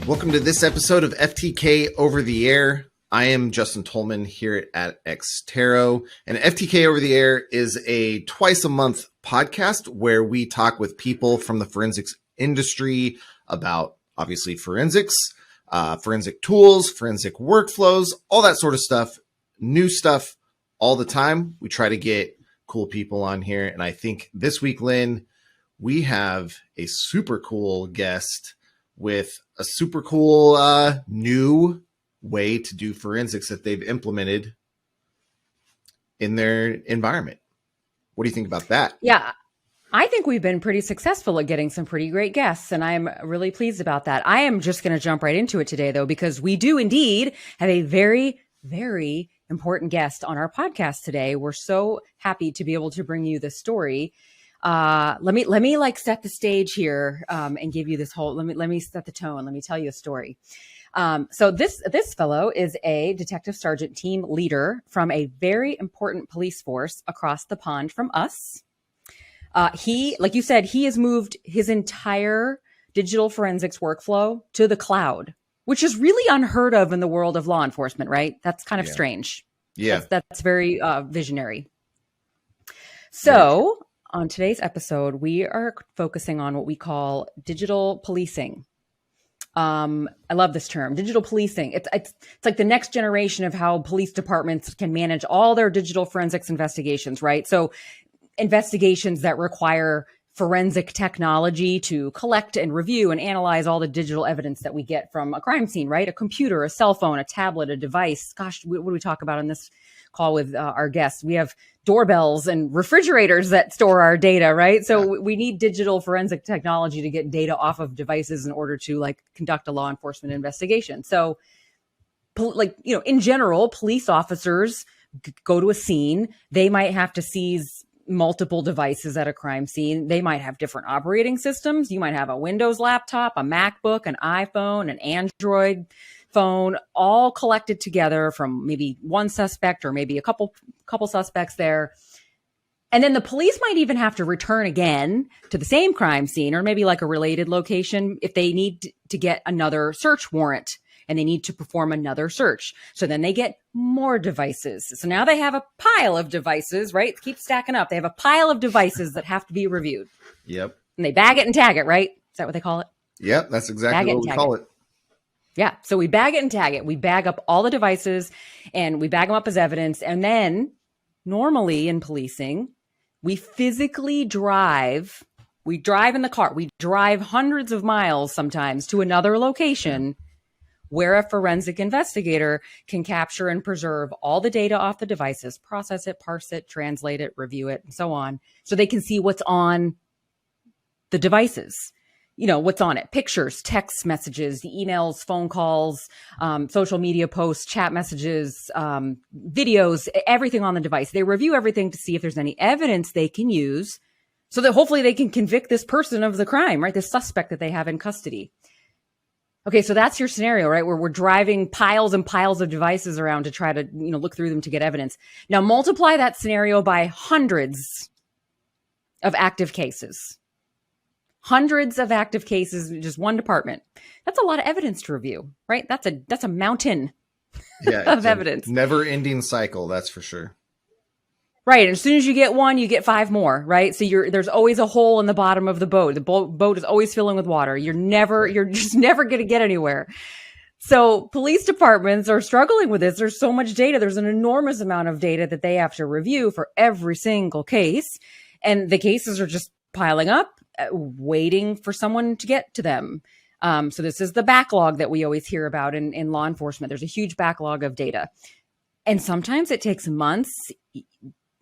Welcome to this episode of FTK Over the Air. I am Justin Tolman here at Xtero, and FTK Over the Air is a twice a month podcast where we talk with people from the forensics industry about obviously forensics, forensic tools, forensic workflows, all that sort of stuff, new stuff all the time. We try to get cool people on here. And I think this week, Lynn, we have a super cool guest with a super cool new way to do forensics that they've implemented in their environment. What do you think about that? Yeah, I think we've been pretty successful at getting some pretty great guests, and I'm really pleased about that. I am just going to jump right into it today, though, because we do indeed have a very, very important guest on our podcast today. We're so happy to be able to bring you this story. Let me like set the stage here, and give you this whole, let me set the tone. Let me tell you a story. So this fellow is a detective sergeant team leader from a very important police force across the pond from us. He, like you said, he has moved his entire digital forensics workflow to the cloud, which is really unheard of in the world of law enforcement, right? That's kind of strange. Yeah. That's very visionary. So on today's episode, we are focusing on what we call digital policing. I love this term, digital policing. It's like the next generation of how police departments can manage all their digital forensics investigations, right? So investigations that require forensic technology to collect and review and analyze all the digital evidence that we get from a crime scene, right? A computer, a cell phone, a tablet, a device. Gosh, what do we talk about in this call with our guests? We have doorbells and refrigerators that store our data, right? So we need digital forensic technology to get data off of devices in order to like conduct a law enforcement investigation. So in general, police officers go to a scene. They might have to seize multiple devices at a crime scene. They might have different operating systems. You might have a Windows laptop, a MacBook, an iPhone, an Android phone, all collected together from maybe one suspect or maybe a couple suspects there. And then the police might even have to return again to the same crime scene or maybe like a related location if they need to get another search warrant and they need to perform another search. So then they get more devices. So now they have a pile of devices, right? Keep stacking up. They have a pile of devices that have to be reviewed. Yep. And they bag it and tag it, right? Is that what they call it? Yep, that's exactly what we call it. Yeah. So we bag it and tag it. We bag up all the devices and we bag them up as evidence. And then normally in policing, we physically drive. We drive in the car. We drive hundreds of miles sometimes to another location where a forensic investigator can capture and preserve all the data off the devices, process it, parse it, translate it, review it, and so on. So they can see what's on the devices. You know, what's on it, pictures, text messages, the emails, phone calls, social media posts, chat messages, videos, everything on the device. They review everything to see if there's any evidence they can use so that hopefully they can convict this person of the crime, right? The suspect that they have in custody. Okay, so that's your scenario, right? Where we're driving piles and piles of devices around to try to, look through them to get evidence. Now multiply that scenario by hundreds of active cases. Hundreds of active cases in just one department. That's a lot of evidence to review, right? That's a mountain of evidence. Never-ending cycle, that's for sure. Right. And as soon as you get one, you get five more, right? So there's always a hole in the bottom of the boat. The boat is always filling with water. You're just never going to get anywhere. So police departments are struggling with this. There's so much data. There's an enormous amount of data that they have to review for every single case. And the cases are just piling up, waiting for someone to get to them. So this is the backlog that we always hear about in law enforcement. There's a huge backlog of data. And sometimes it takes months,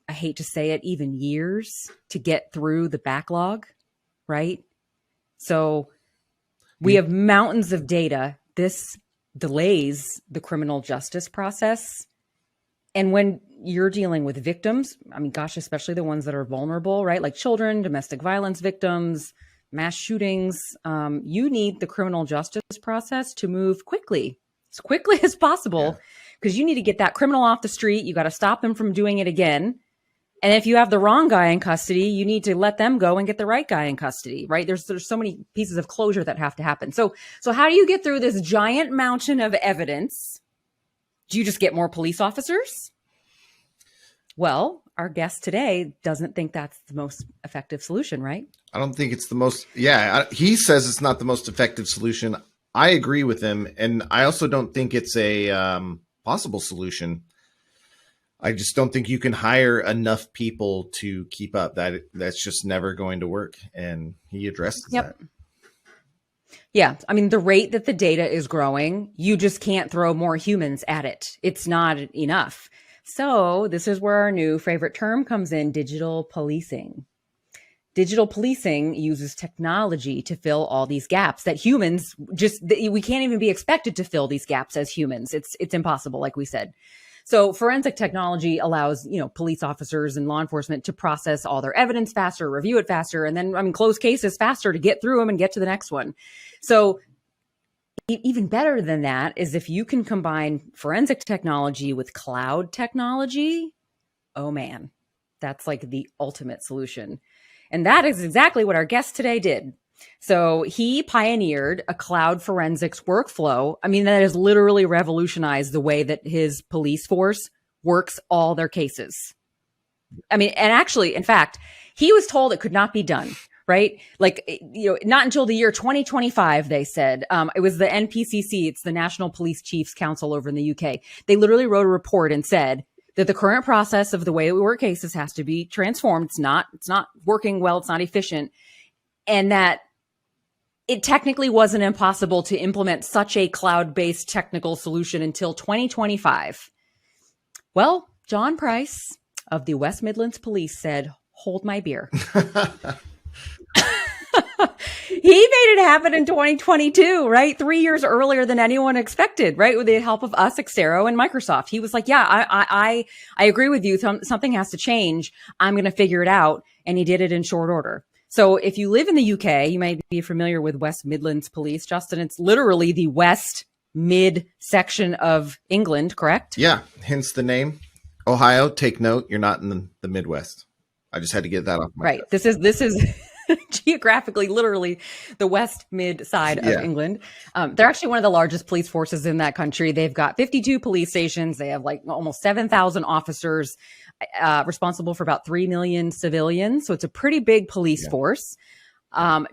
I hate to say it, even years to get through the backlog, right? So we have mountains of data. This delays the criminal justice process. And when you're dealing with victims, I mean, gosh, especially the ones that are vulnerable, right? Like children, domestic violence victims, mass shootings, you need the criminal justice process to move quickly, as quickly as possible, because you need to get that criminal off the street. You got to stop them from doing it again. And if you have the wrong guy in custody, you need to let them go and get the right guy in custody, right? There's so many pieces of closure that have to happen. So how do you get through this giant mountain of evidence? Do you just get more police officers? Well, our guest today doesn't think that's the most effective solution, right? I don't think it's the most. Yeah, he says it's not the most effective solution. I agree with him. And I also don't think it's a possible solution. I just don't think you can hire enough people to keep up. That's just never going to work. And he addresses that. Yeah. I mean, the rate that the data is growing, you just can't throw more humans at it. It's not enough. So this is where our new favorite term comes in: digital policing. Digital policing uses technology to fill all these gaps that humans we can't even be expected to fill these gaps as humans. It's impossible, like we said. So forensic technology allows, police officers and law enforcement to process all their evidence faster, review it faster, and then, close cases faster to get through them and get to the next one. So even better than that is if you can combine forensic technology with cloud technology. Oh man, that's like the ultimate solution. And that is exactly what our guest today did. So he pioneered a cloud forensics workflow. I mean, that has literally revolutionized the way that his police force works all their cases. I mean, and actually, in fact, he was told it could not be done, right? Like, not until the year 2025, they said. It was the NPCC, it's the National Police Chiefs Council over in the UK. They literally wrote a report and said that the current process of the way we work cases has to be transformed. It's not working well. It's not efficient. And that it technically wasn't impossible to implement such a cloud-based technical solution until 2025. Well, John Price of the West Midlands Police said, "Hold my beer." He made it happen in 2022, right? 3 years earlier than anyone expected, right? With the help of us, Xero, and Microsoft. He was like, yeah, I agree with you. Something has to change. I'm going to figure it out. And he did it in short order. So if you live in the UK, you might be familiar with West Midlands Police. Justin, it's literally the West Mid section of England, correct? Yeah, hence the name. Ohio, take note, you're not in the Midwest. I just had to get that off my chest. This is geographically, literally the West Mid side of England. They're actually one of the largest police forces in that country. They've got 52 police stations. They have like almost 7,000 officers, responsible for about 3 million civilians. So it's a pretty big police force.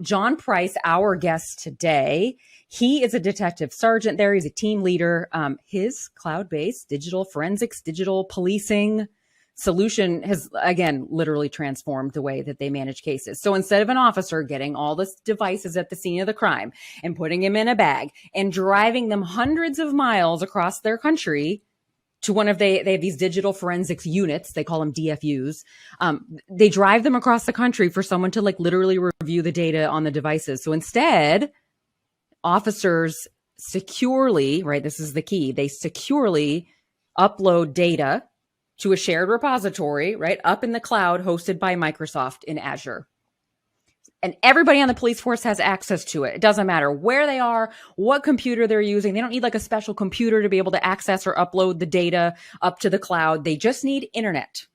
John Price, our guest today, he is a detective sergeant there. He's a team leader. His cloud-based digital forensics, digital policing solution has, again, literally transformed the way that they manage cases. So instead of an officer getting all the devices at the scene of the crime and putting them in a bag and driving them hundreds of miles across their country to they have these digital forensics units, they call them DFUs. They drive them across the country for someone to literally review the data on the devices. So instead, officers securely, right, this is the key, they securely upload data to a shared repository, right, up in the cloud hosted by Microsoft in Azure. And everybody on the police force has access to it. It doesn't matter where they are, what computer they're using. They don't need a special computer to be able to access or upload the data up to the cloud. They just need internet,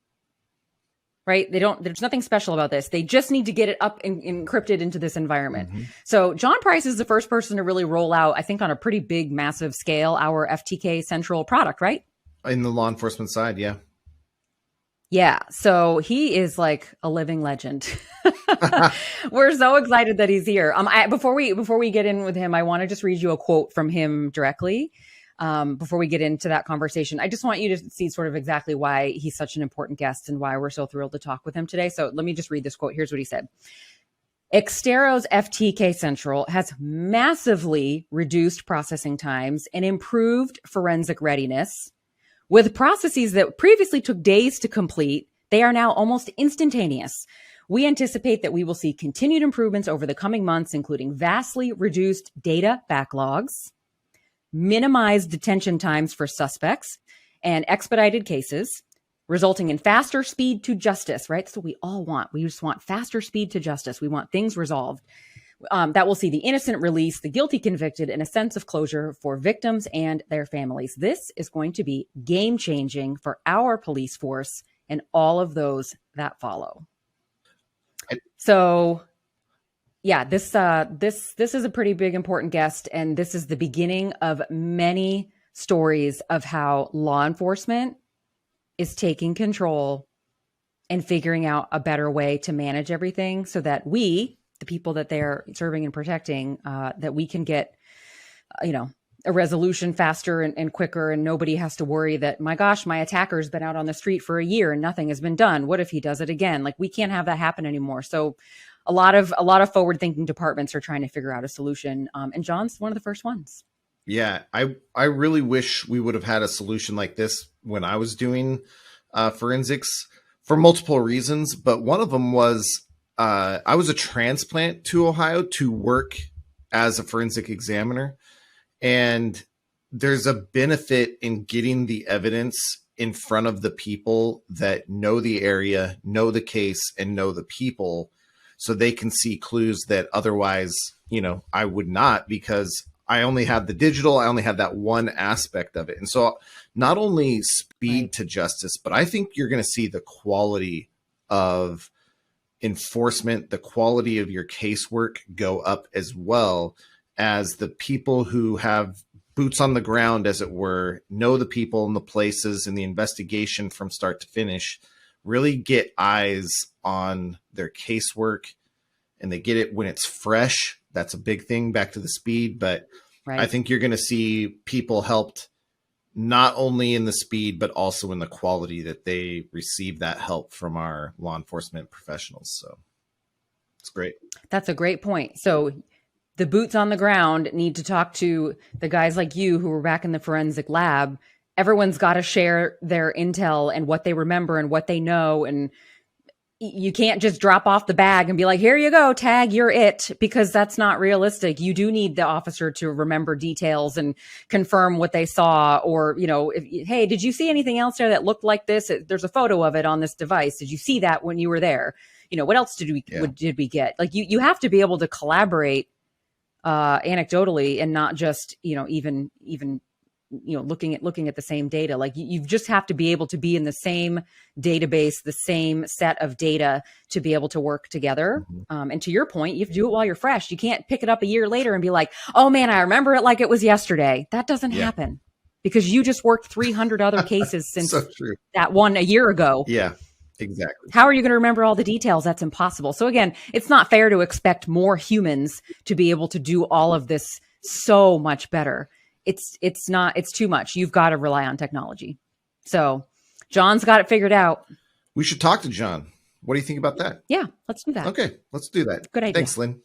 right? There's nothing special about this. They just need to get it up and encrypted into this environment. Mm-hmm. So John Price is the first person to really roll out, I think on a pretty big, massive scale, our FTK Central product, right? In the law enforcement side, yeah. Yeah. So he is like a living legend. We're so excited that he's here. Before we get in with him, I want to just read you a quote from him directly. Before we get into that conversation, I just want you to see sort of exactly why he's such an important guest and why we're so thrilled to talk with him today. So let me just read this quote. Here's what he said. Xero's FTK Central has massively reduced processing times and improved forensic readiness. With processes that previously took days to complete, they are now almost instantaneous. We anticipate that we will see continued improvements over the coming months, including vastly reduced data backlogs, minimized detention times for suspects, and expedited cases, resulting in faster speed to justice, right? That's what we all want. We just want faster speed to justice. We want things resolved. That will see the innocent released, the guilty convicted, and a sense of closure for victims and their families. This is going to be game-changing for our police force and all of those that follow. So yeah, this is a pretty big, important guest, and this is the beginning of many stories of how law enforcement is taking control and figuring out a better way to manage everything so that we, the people that they're serving and protecting, that we can get, a resolution faster and quicker, and nobody has to worry that, my gosh, my attacker's been out on the street for a year and nothing has been done. What if he does it again? Like, we can't have that happen anymore. So a lot of forward-thinking departments are trying to figure out a solution. And John's one of the first ones. Yeah, I really wish we would have had a solution like this when I was doing forensics for multiple reasons. But one of them was I was a transplant to Ohio to work as a forensic examiner. And there's a benefit in getting the evidence in front of the people that know the area, know the case, and know the people, so they can see clues that otherwise, I would not, because I only had the digital. I only had that one aspect of it. And so not only speed to justice, but I think you're going to see the quality of enforcement, the quality of your casework go up, as well as the people who have boots on the ground, as it were, know the people and the places and the investigation from start to finish, really get eyes on their casework, and they get it when it's fresh. That's a big thing, back to the speed. But I think you're going to see people helped not only in the speed, but also in the quality that they receive that help from our law enforcement professionals. So it's great. That's a great point. So the boots on the ground need to talk to the guys like you who were back in the forensic lab. Everyone's got to share their intel and what they remember and what they know. And you can't just drop off the bag and be like, here you go, tag, you're it, because that's not realistic. You do need the officer to remember details and confirm what they saw. Or, hey, did you see anything else there that looked like this? There's a photo of it on this device. Did you see that when you were there? What else did we get? Like, you have to be able to collaborate anecdotally, and not just, even looking at the same data. Like, you just have to be able to be in the same database, the same set of data, to be able to work together. And to your point, you have to do it while you're fresh. You can't pick it up a year later and be like, oh man, I remember it like it was yesterday. That doesn't happen, because you just worked 300 other cases since that one a year ago. Yeah. Exactly. How are you going to remember all the details? That's impossible. So again, it's not fair to expect more humans to be able to do all of this so much better. It's too much. You've got to rely on technology. So John's got it figured out. We should talk to John. What do you think about that? Yeah, let's do that. Okay, let's do that. Good idea. Thanks, Lynn.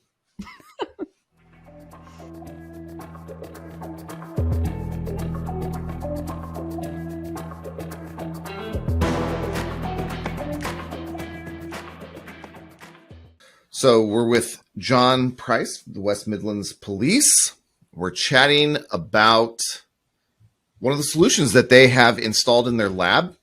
So we're with John Price, the West Midlands Police. We're chatting about one of the solutions that they have installed in their lab.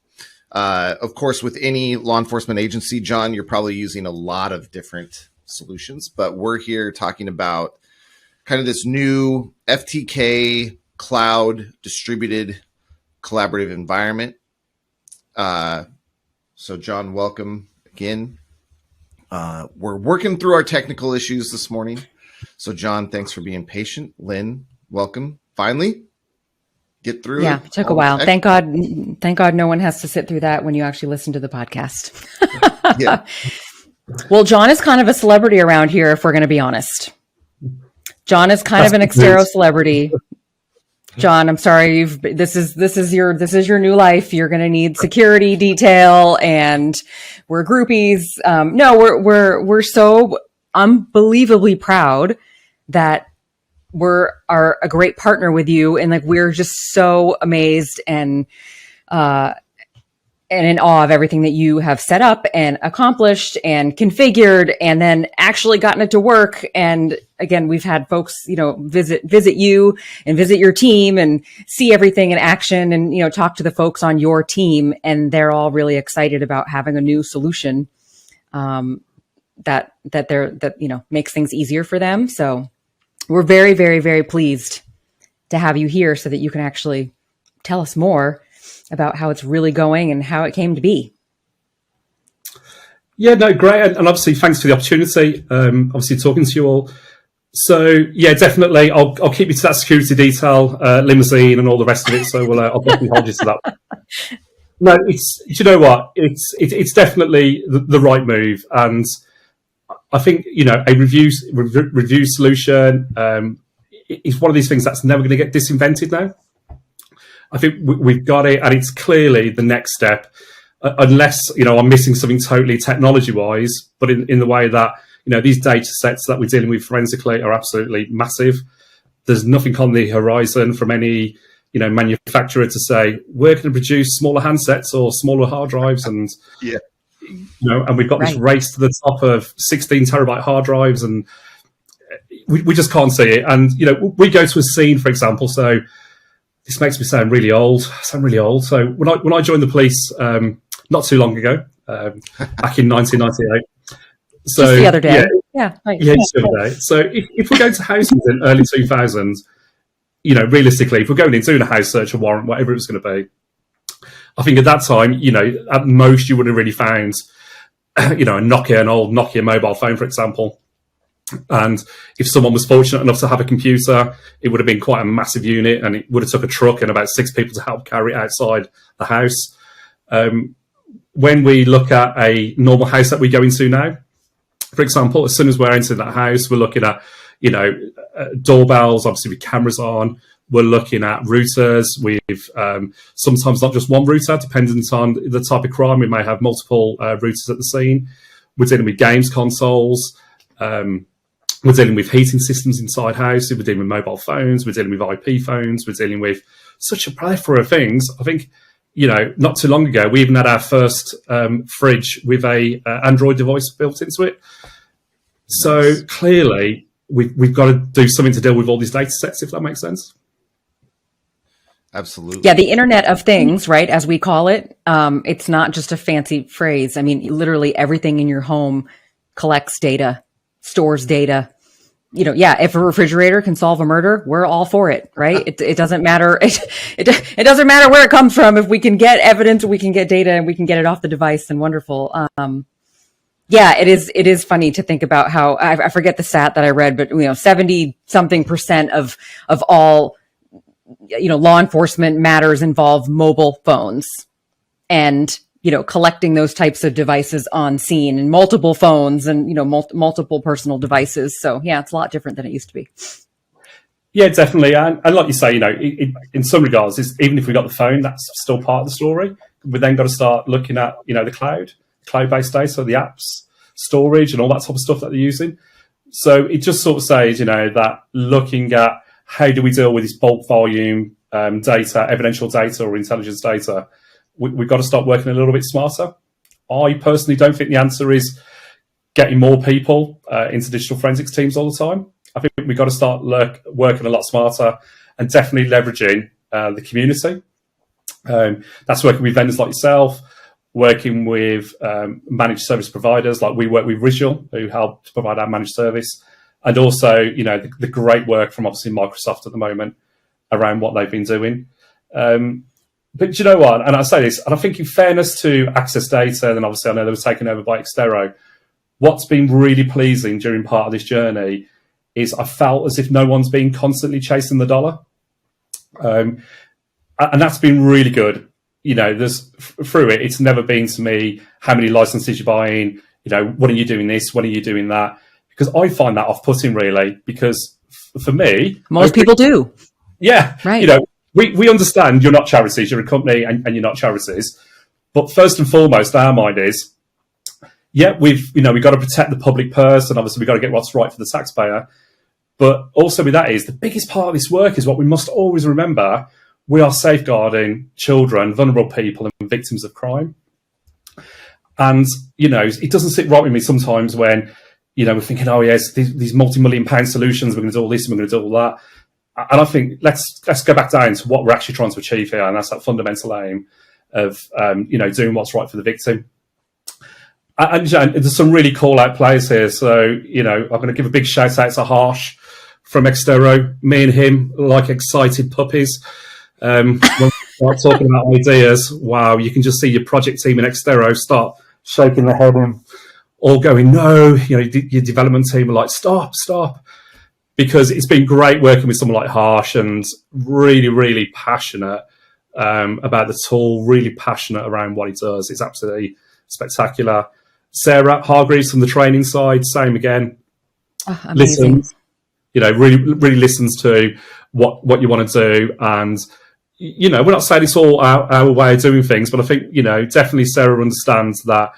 Of course, with any law enforcement agency, John, you're probably using a lot of different solutions, but we're here talking about kind of this new FTK cloud distributed collaborative environment. So John, welcome again. We're working through our technical issues this morning. So John, thanks for being patient. Lynn, welcome. Finally, get through. Yeah, it took a while. Thank God no one has to sit through that when you actually listen to the podcast. Yeah. Well, John is kind of a celebrity around here, if we're going to be honest. John is kind of an Xtero celebrity. John, I'm sorry. This is your new life. You're going to need security detail, and we're groupies. No, we're so unbelievably proud that are a great partner with you, and like, we're just so amazed and in awe of everything that you have set up and accomplished and configured, and then actually gotten it to work. And again, we've had folks, visit you and visit your team and see everything in action, and, talk to the folks on your team. And they're all really excited about having a new solution that makes things easier for them. So we're very, very, very pleased to have you here so that you can actually tell us more about how it's really going and how it came to be. Yeah, no, great. And obviously, thanks for the opportunity. Obviously, talking to you all. So, yeah, definitely. I'll keep you to that security detail, limousine and all the rest of it. So I'll definitely hold you to that. No, you know what? It's definitely the right move. And I think, a review solution is one of these things that's never going to get disinvented now. I think we've got it, and it's clearly the next step, unless, I'm missing something totally technology-wise, but in the way that, these data sets that we're dealing with forensically are absolutely massive. There's nothing on the horizon from any, manufacturer to say, we're going to produce smaller handsets or smaller hard drives. And, and we've got this race to the top of 16 terabyte hard drives, and we just can't see it. And, we go to a scene, for example, so this makes me sound really old. So when I joined the police not too long ago, back in 1998. So just the other day. Yeah, just the other day. So if we're going to houses in early 2000s, realistically, if we're going in doing a house search, a warrant, whatever it was going to be, I think at that time, at most you would have really found, an old Nokia mobile phone, for example. And if someone was fortunate enough to have a computer, it would have been quite a massive unit, and it would have took a truck and about 6 people to help carry it outside the house. When we look at a normal house that we go into now, for example, as soon as we're entering that house, we're looking at, doorbells, obviously with cameras on. We're looking at routers with sometimes not just one router, dependent on the type of crime. We may have multiple routers at the scene. We're dealing with games consoles. We're dealing with heating systems inside house. We're dealing with mobile phones. We're dealing with IP phones. We're dealing with such a plethora of things. I think, not too long ago, we even had our first fridge with a Android device built into it. So clearly, we've got to do something to deal with all these data sets, if that makes sense. Absolutely. Yeah, the Internet of Things, right, as we call it, it's not just a fancy phrase. I mean, literally everything in your home collects data, stores data. If a refrigerator can solve a murder, we're all for it, right? It doesn't matter. It doesn't matter where it comes from. If we can get evidence, we can get data, and we can get it off the device, then wonderful. It is funny to think about how I forget the stat that I read, but 70-something% of all law enforcement matters involve mobile phones, and collecting those types of devices on scene, and multiple phones, and multiple personal devices. So yeah, it's a lot different than it used to be. Yeah, definitely. And like you say, in some regards, even if we got the phone, that's still part of the story. We then got to start looking at the cloud-based data, the apps, storage, and all that type of stuff that they're using. So it just sort of says, that looking at how do we deal with this bulk volume data, evidential data or intelligence data, we've got to start working a little bit smarter. I personally don't think the answer is getting more people into digital forensics teams all the time. I think we've got to start working a lot smarter and definitely leveraging the community. That's working with vendors like yourself, working with managed service providers like we work with Visual, who help to provide our managed service, and also the great work from obviously Microsoft at the moment around what they've been doing. But you know what? And I say this, and I think in fairness to Access Data, and obviously I know they were taken over by Extero, what's been really pleasing during part of this journey is I felt as if no one's been constantly chasing the dollar. And that's been really good. Through it, it's never been to me, how many licenses you're buying, when are you doing this, when are you doing that? Because I find that off-putting, really, because for me... Most people do. Yeah. Right. We understand you're not charities, you're a company and you're not charities. But first and foremost, our mind is, we've got to protect the public purse, and obviously we've got to get what's right for the taxpayer. But also with that is, the biggest part of this work is what we must always remember: we are safeguarding children, vulnerable people, and victims of crime. And, it doesn't sit right with me sometimes when, we're thinking, oh, yes, these multi-million-pound solutions, we're going to do all this and we're going to do all that. And I think let's go back down to what we're actually trying to achieve here, and that's that fundamental aim of, doing what's right for the victim. And there's some really call-out players here. So, I'm going to give a big shout-out to Harsh from Extero. Me and him, like excited puppies. When we start talking about ideas, wow, you can just see your project team in Extero start shaking their head and all going, no, your development team are like, stop. Because it's been great working with someone like Harsh and really, really passionate about the tool, really passionate around what it does. It's absolutely spectacular. Sarah Hargreaves from the training side, same again. Oh, amazing. Listens, really listens to what you want to do. And, we're not saying it's all our way of doing things, but I think, definitely Sarah understands that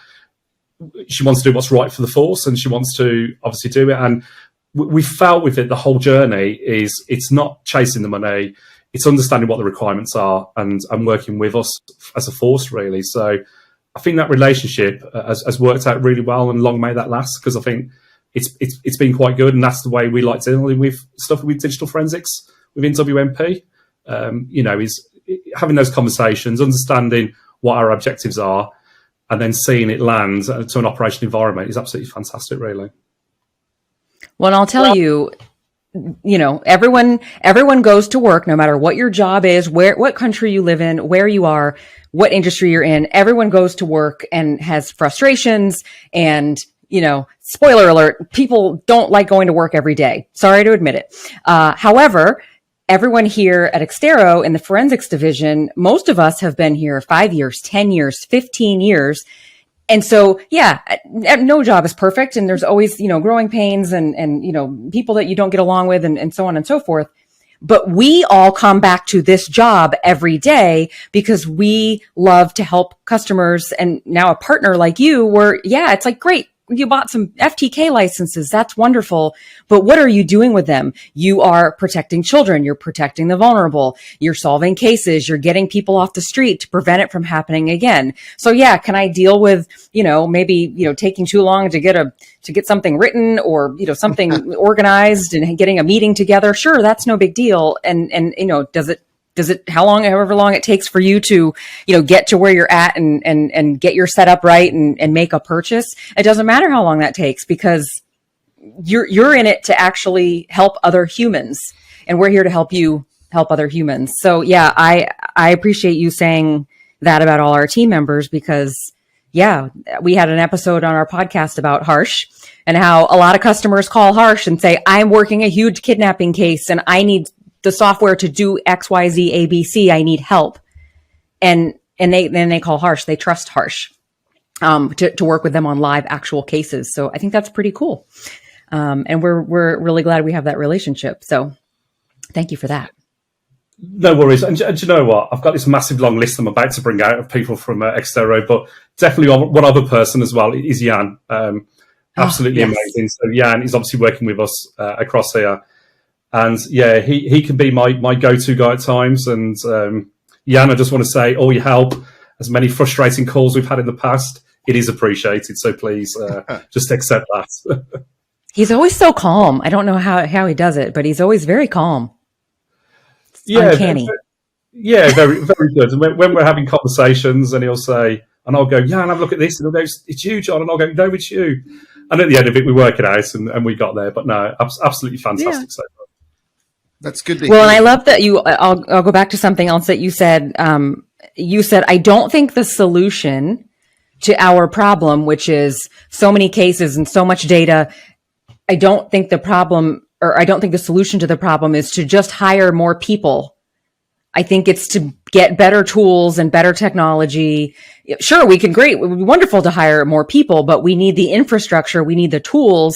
she wants to do what's right for the force and she wants to obviously do it. And we felt with it the whole journey is it's not chasing the money, it's understanding what the requirements are and working with us as a force, really. So I think that relationship has worked out really well, and long may that last, because I think it's been quite good, and that's the way we like dealing with stuff with digital forensics within WMP. Is having those conversations, understanding what our objectives are, and then seeing it land to an operation environment is absolutely fantastic, really. Well, and I'll tell you, everyone goes to work, no matter what your job is, what country you live in, where you are, what industry you're in. Everyone goes to work and has frustrations and, spoiler alert, people don't like going to work every day. Sorry to admit it. However, everyone here at Extero in the forensics division, most of us have been here 5 years, 10 years, 15 years. And so, no job is perfect. And there's always, growing pains and people that you don't get along with and so on and so forth. But we all come back to this job every day because we love to help customers. And now a partner like you where, it's like, great. You bought some FTK licenses. That's wonderful. But what are you doing with them? You are protecting children. You're protecting the vulnerable. You're solving cases. You're getting people off the street to prevent it from happening again. So can I deal with, maybe, taking too long to get something written or, something organized and getting a meeting together? Sure. That's no big deal. And, does it, however long it takes for you to, get to where you're at and get your setup right and make a purchase. It doesn't matter how long that takes because you're in it to actually help other humans, and we're here to help you help other humans. So I appreciate you saying that about all our team members because we had an episode on our podcast about Harsh and how a lot of customers call Harsh and say, I'm working a huge kidnapping case and I need the software to do X, Y, Z, A, B, C. I need help. And they call Harsh. They trust Harsh, to work with them on live actual cases. So I think that's pretty cool. And we're really glad we have that relationship. So thank you for that. No worries. And you know what? I've got this massive long list I'm about to bring out of people from Extero, but definitely one other person as well is Jan. Absolutely amazing. So Jan is obviously working with us across here. And he can be my go-to guy at times. And Jan, I just want to say all your help, as many frustrating calls we've had in the past, it is appreciated. So please just accept that. He's always so calm. I don't know how he does it, but he's always very calm. It's uncanny. Very, very good. And when we're having conversations and he'll say, and I'll go, Jan, have a look at this. And he'll go, it's you, John. And I'll go, no, it's you. And at the end of it, we work it out and we got there. But no, absolutely fantastic so far. That's good to hear. And I love that I'll go back to something else that you said. You said, I don't think the solution to our problem, which is so many cases and so much data, I don't think the solution to the problem is to just hire more people. I think it's to get better tools and better technology. Sure, it would be wonderful to hire more people, but we need the infrastructure. We need the tools,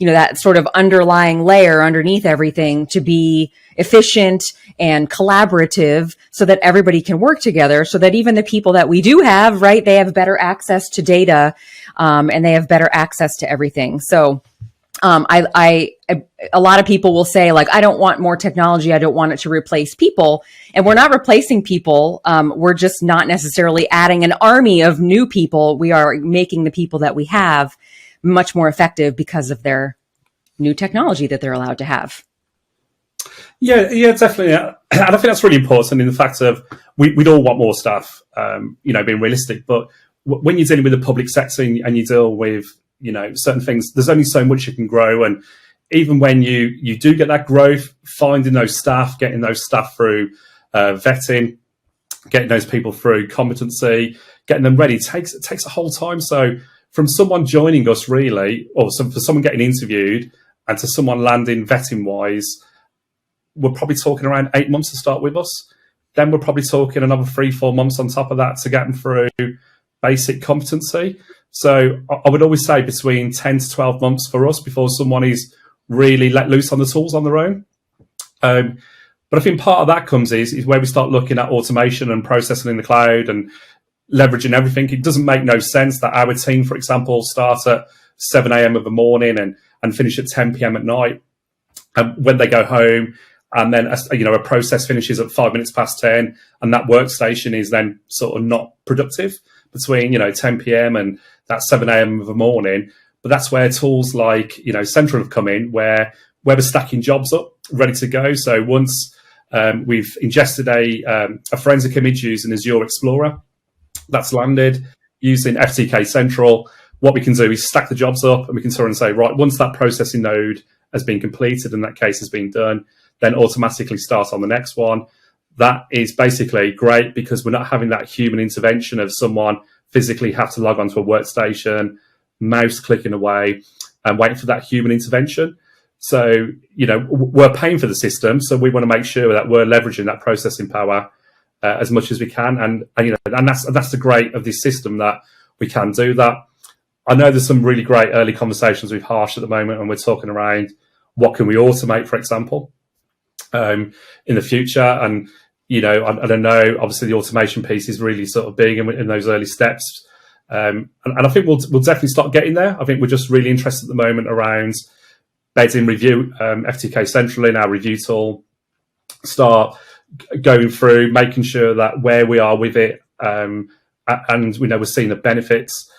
that sort of underlying layer underneath everything to be efficient and collaborative so that everybody can work together, so that even the people that we do have, right, they have better access to data, and they have better access to everything. So, a lot of people will say, like, I don't want more technology. I don't want it to replace people. And we're not replacing people. We're just not necessarily adding an army of new people. We are making the people that we have much more effective because of their new technology that they're allowed to have. Yeah, definitely. And I think that's really important in the fact of we'd all want more staff, being realistic. But when you're dealing with the public sector and you deal with, certain things, there's only so much you can grow. And even when you do get that growth, finding those staff, getting those staff through vetting, getting those people through competency, getting them ready takes a whole time. So from someone joining us really, or for someone getting interviewed and to someone landing vetting wise, we're probably talking around 8 months to start with us. Then we're probably talking another 3-4 months on top of that to get them through basic competency. So I would always say between 10 to 12 months for us before someone is really let loose on the tools on their own. But I think part of that comes is where we start looking at automation and processing in the cloud and leveraging everything. It doesn't make no sense that our team, for example, start at 7 a.m. of the morning and finish at 10 p.m. at night. And when they go home, and then a process finishes at 5 minutes past 10, and that workstation is then sort of not productive between 10 p.m. and that 7 a.m. of the morning. But that's where tools like Central have come in, where we're stacking jobs up, ready to go. So once we've ingested a forensic image using Azure Explorer, that's landed using FTK Central. What we can do is stack the jobs up, and we can sort of say, right, once that processing node has been completed and that case has been done, then automatically start on the next one. That is basically great because we're not having that human intervention of someone physically have to log onto a workstation, mouse clicking away, and waiting for that human intervention. So, we're paying for the system, so we want to make sure that we're leveraging that processing power as much as we can, and that's the great of this system, that we can do that. I know there's some really great early conversations with Harsh at the moment, and we're talking around what can we automate, for example, in the future. And I don't know. Obviously, the automation piece is really sort of big in those early steps, and I think we'll definitely start getting there. I think we're just really interested at the moment around bedding review, FTK Central in our review tool, start going through, making sure that where we are with it, and we're seeing the benefits,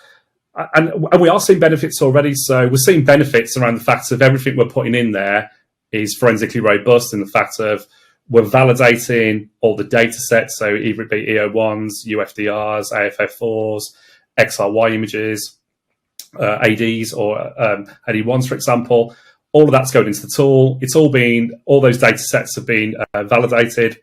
and we are seeing benefits already. So we're seeing benefits around the fact of everything we're putting in there is forensically robust, in the fact of we're validating all the data sets. So either it be EO1s, UFDRs, AFF4s, XRY images, ADs, or AD1s, for example. All of that's going into the tool. All those data sets have been validated.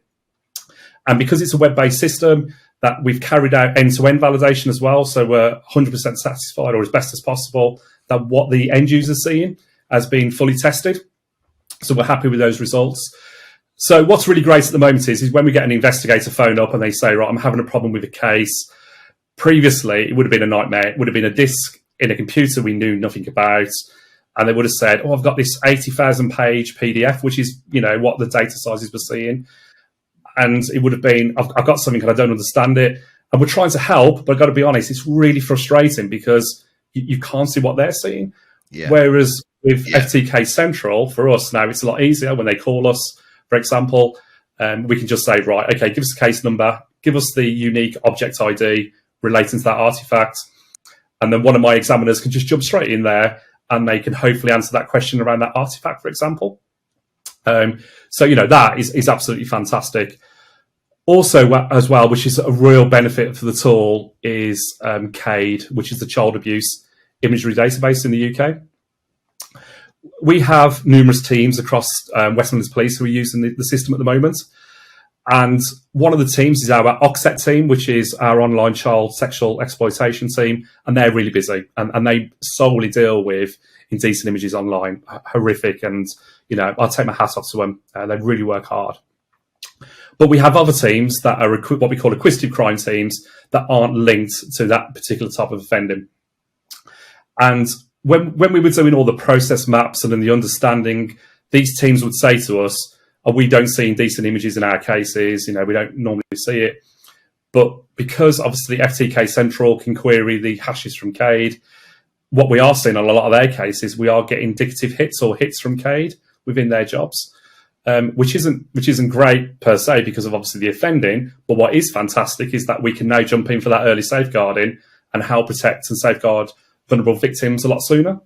And because it's a web-based system, that we've carried out end-to-end validation as well. So we're 100% satisfied, or as best as possible, that what the end user's seeing has been fully tested. So we're happy with those results. So what's really great at the moment is when we get an investigator phone up and they say, right, I'm having a problem with a case. Previously, it would have been a nightmare. It would have been a disk in a computer we knew nothing about. And they would have said, oh, I've got this 80,000 page PDF, which is, what the data sizes we're seeing. And it would have been, I've got something and I don't understand it. And we're trying to help, but I've got to be honest, it's really frustrating because you can't see what they're seeing. Yeah. Whereas with FTK Central, for us now, it's a lot easier. When they call us, for example, we can just say, right, okay, give us a case number, give us the unique object ID relating to that artifact. And then one of my examiners can just jump straight in there and they can hopefully answer that question around that artifact, for example. So, that is absolutely fantastic. Also, as well, which is a real benefit for the tool, is CADE, which is the Child Abuse Imagery Database in the UK. We have numerous teams across West Midlands Police who are using the system at the moment. And one of the teams is our OXET team, which is our online child sexual exploitation team. And they're really busy. And they solely deal with indecent images online. Horrific. And, I'll take my hat off to them. They really work hard. But we have other teams that are what we call acquisitive crime teams that aren't linked to that particular type of offending. And when we were doing all the process maps and then the understanding, these teams would say to us, oh, we don't see indecent images in our cases, we don't normally see it. But because obviously FTK Central can query the hashes from CADE, what we are seeing on a lot of their cases, we are getting indicative hits or hits from CADE within their jobs, which isn't great per se because of obviously the offending. But what is fantastic is that we can now jump in for that early safeguarding and help protect and safeguard vulnerable victims a lot sooner.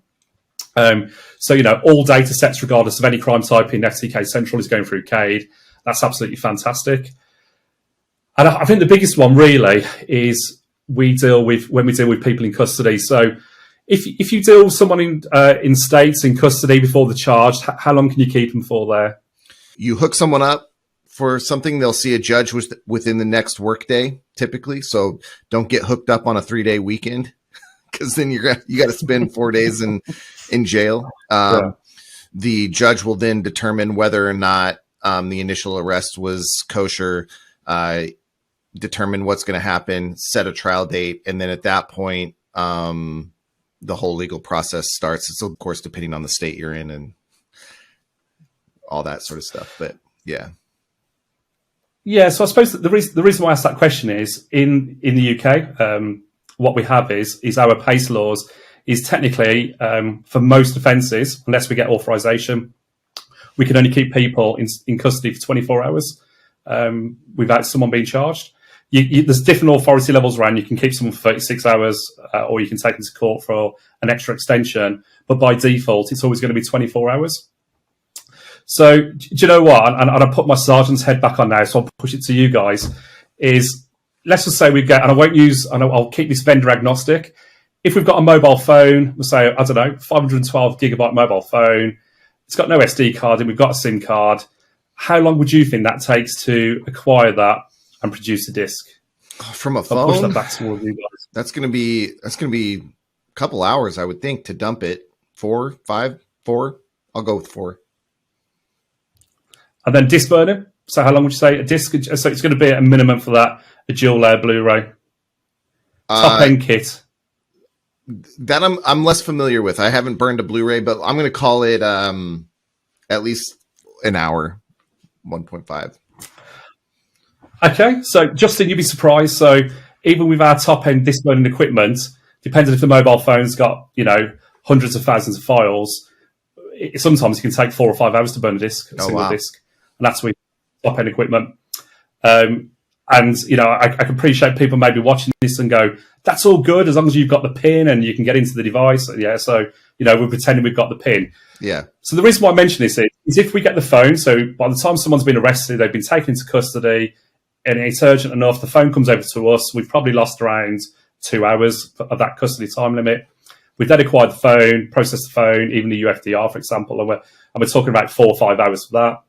So, all data sets, regardless of any crime type in FTK Central, is going through CADE. That's absolutely fantastic. And I think the biggest one really is when we deal with people in custody. So if you deal with someone in states in custody before the charge, how long can you keep them for there? You hook someone up for something, they'll see a judge within the next workday, typically. So don't get hooked up on a 3-day weekend, because then you got to spend 4 days in jail. The judge will then determine whether or not the initial arrest was kosher, determine what's going to happen, set a trial date, and then at that point, the whole legal process starts. It's of course depending on the state you're in and all that sort of stuff. But yeah. So I suppose that the reason why I asked that question is in the UK, what we have is our PACE laws is technically for most offences, unless we get authorisation, we can only keep people in custody for 24 hours without someone being charged. There's different authority levels around. You can keep someone for 36 hours or you can take them to court for an extra extension. But by default, it's always going to be 24 hours. So do you know what? And I put my sergeant's head back on now, so I'll push it to you guys, is let's just say we get, and I'll keep this vendor agnostic. If we've got a mobile phone, we'll say, I don't know, 512 gigabyte mobile phone, it's got no SD card and we've got a SIM card. How long would you think that takes to acquire that and produce a disc? From a phone? I'll push that back towards you guys. That's going to be a couple hours, I would think, to dump it. 4, 5, 4. I'll go with 4. And then disc burner. So how long would you say a disc? So it's going to be a minimum for that, a dual layer Blu-ray. Top end kit. That I'm less familiar with. I haven't burned a Blu-ray, but I'm going to call it at least an hour, 1.5. Okay, so Justin, you'd be surprised. So even with our top end disc burning equipment, depending if the mobile phone's got hundreds of thousands of files, sometimes it can take 4 or 5 hours to burn a single disc, and that's with top end equipment. And I can appreciate people maybe watching this and go, that's all good as long as you've got the pin and you can get into the device. Yeah, so we're pretending we've got the pin. Yeah. So the reason why I mention this is if we get the phone, so by the time someone's been arrested, they've been taken into custody, and it's urgent enough, the phone comes over to us, we've probably lost around 2 hours of that custody time limit. We've then acquired the phone, processed the phone, even the UFDR, for example, and we're talking about 4 or 5 hours for that.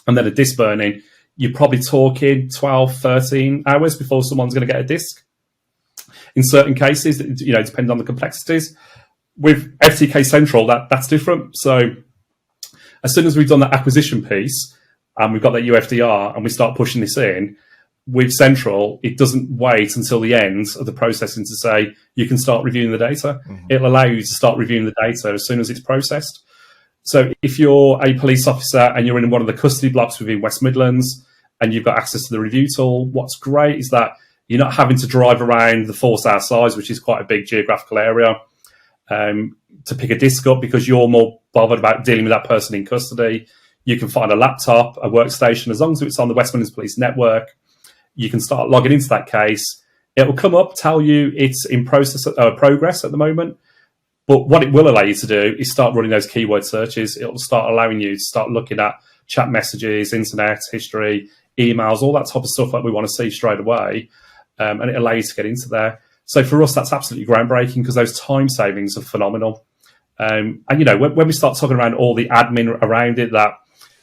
And then a disc burning, you're probably talking 12, 13 hours before someone's going to get a disc. In certain cases, depending on the complexities. With FTK Central, that's different. So as soon as we've done that acquisition piece and we've got that UFDR and we start pushing this in, with Central, it doesn't wait until the end of the processing to say you can start reviewing the data. Mm-hmm. It'll allow you to start reviewing the data as soon as it's processed. So if you're a police officer and you're in one of the custody blocks within West Midlands and you've got access to the review tool, what's great is that you're not having to drive around the 4 size, which is quite a big geographical area, to pick a disc up because you're more bothered about dealing with that person in custody. You can find a laptop, a workstation, as long as it's on the West Midlands Police network. You can start logging into that case. It will come up, tell you it's in progress at the moment. But what it will allow you to do is start running those keyword searches. It will start allowing you to start looking at chat messages, internet history, emails, all that type of stuff that we want to see straight away. And it allows you to get into there. So for us, that's absolutely groundbreaking because those time savings are phenomenal. And, when we start talking around all the admin around it, that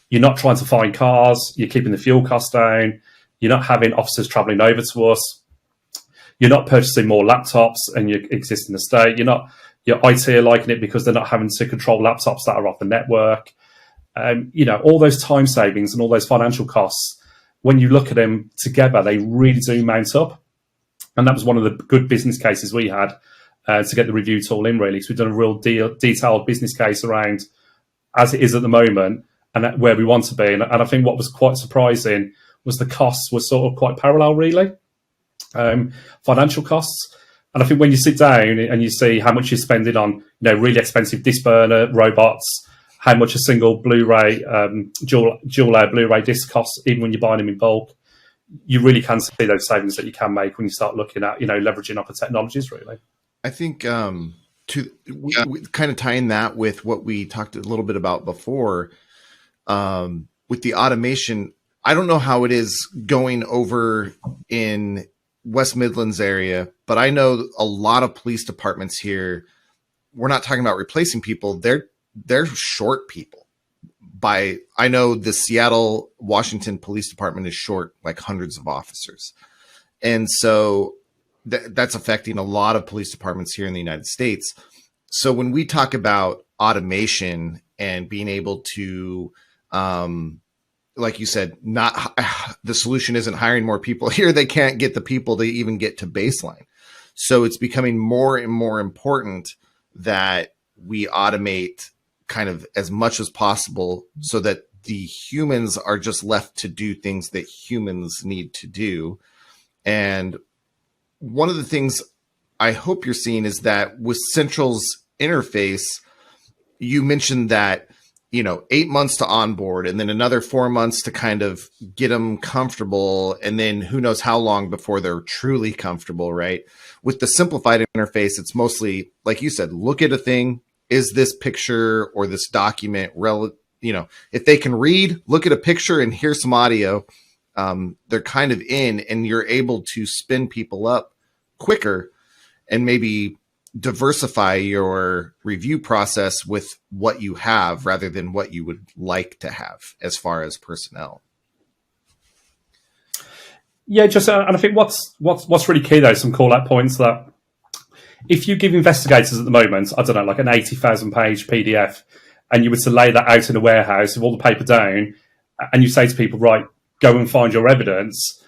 you're not trying to find cars, you're keeping the fuel costs down, you're not having officers travelling over to us, you're not purchasing more laptops and your existing estate, your IT are liking it because they're not having to control laptops that are off the network. All those time savings and all those financial costs, when you look at them together, they really do mount up. And that was one of the good business cases we had to get the review tool in, really. So we've done a real detailed business case around as it is at the moment and where we want to be. And I think what was quite surprising was the costs were sort of quite parallel, really, financial costs. And I think when you sit down and you see how much you're spending on, really expensive disc burner robots, how much a single Blu-ray, dual layer Blu-ray disc costs, even when you're buying them in bulk, you really can see those savings that you can make when you start looking at, leveraging up the technologies, really. I think we kind of tying that with what we talked a little bit about before, with the automation. I don't know how it is going over in West Midlands area, but I know a lot of police departments here. We're not talking about replacing people. They're short people I know the Seattle, Washington Police Department is short like hundreds of officers. And so that's affecting a lot of police departments here in the United States. So when we talk about automation and being able to, like you said, the solution isn't hiring more people here. They can't get the people to even get to baseline. So it's becoming more and more important that we automate kind of as much as possible so that the humans are just left to do things that humans need to do. And one of the things I hope you're seeing is that with Central's interface, you mentioned that, 8 months to onboard and then another 4 months to kind of get them comfortable. And then who knows how long before they're truly comfortable, right? With the simplified interface, it's mostly, like you said, look at a thing. Is this picture or this document if they can read, look at a picture and hear some audio, they're kind of in, and you're able to spin people up quicker and maybe diversify your review process with what you have rather than what you would like to have as far as personnel. Yeah, and I think what's really key though, some call out points that if you give investigators at the moment, I don't know, like an 80,000 page PDF, and you were to lay that out in a warehouse with all the paper down, and you say to people, right, go and find your evidence,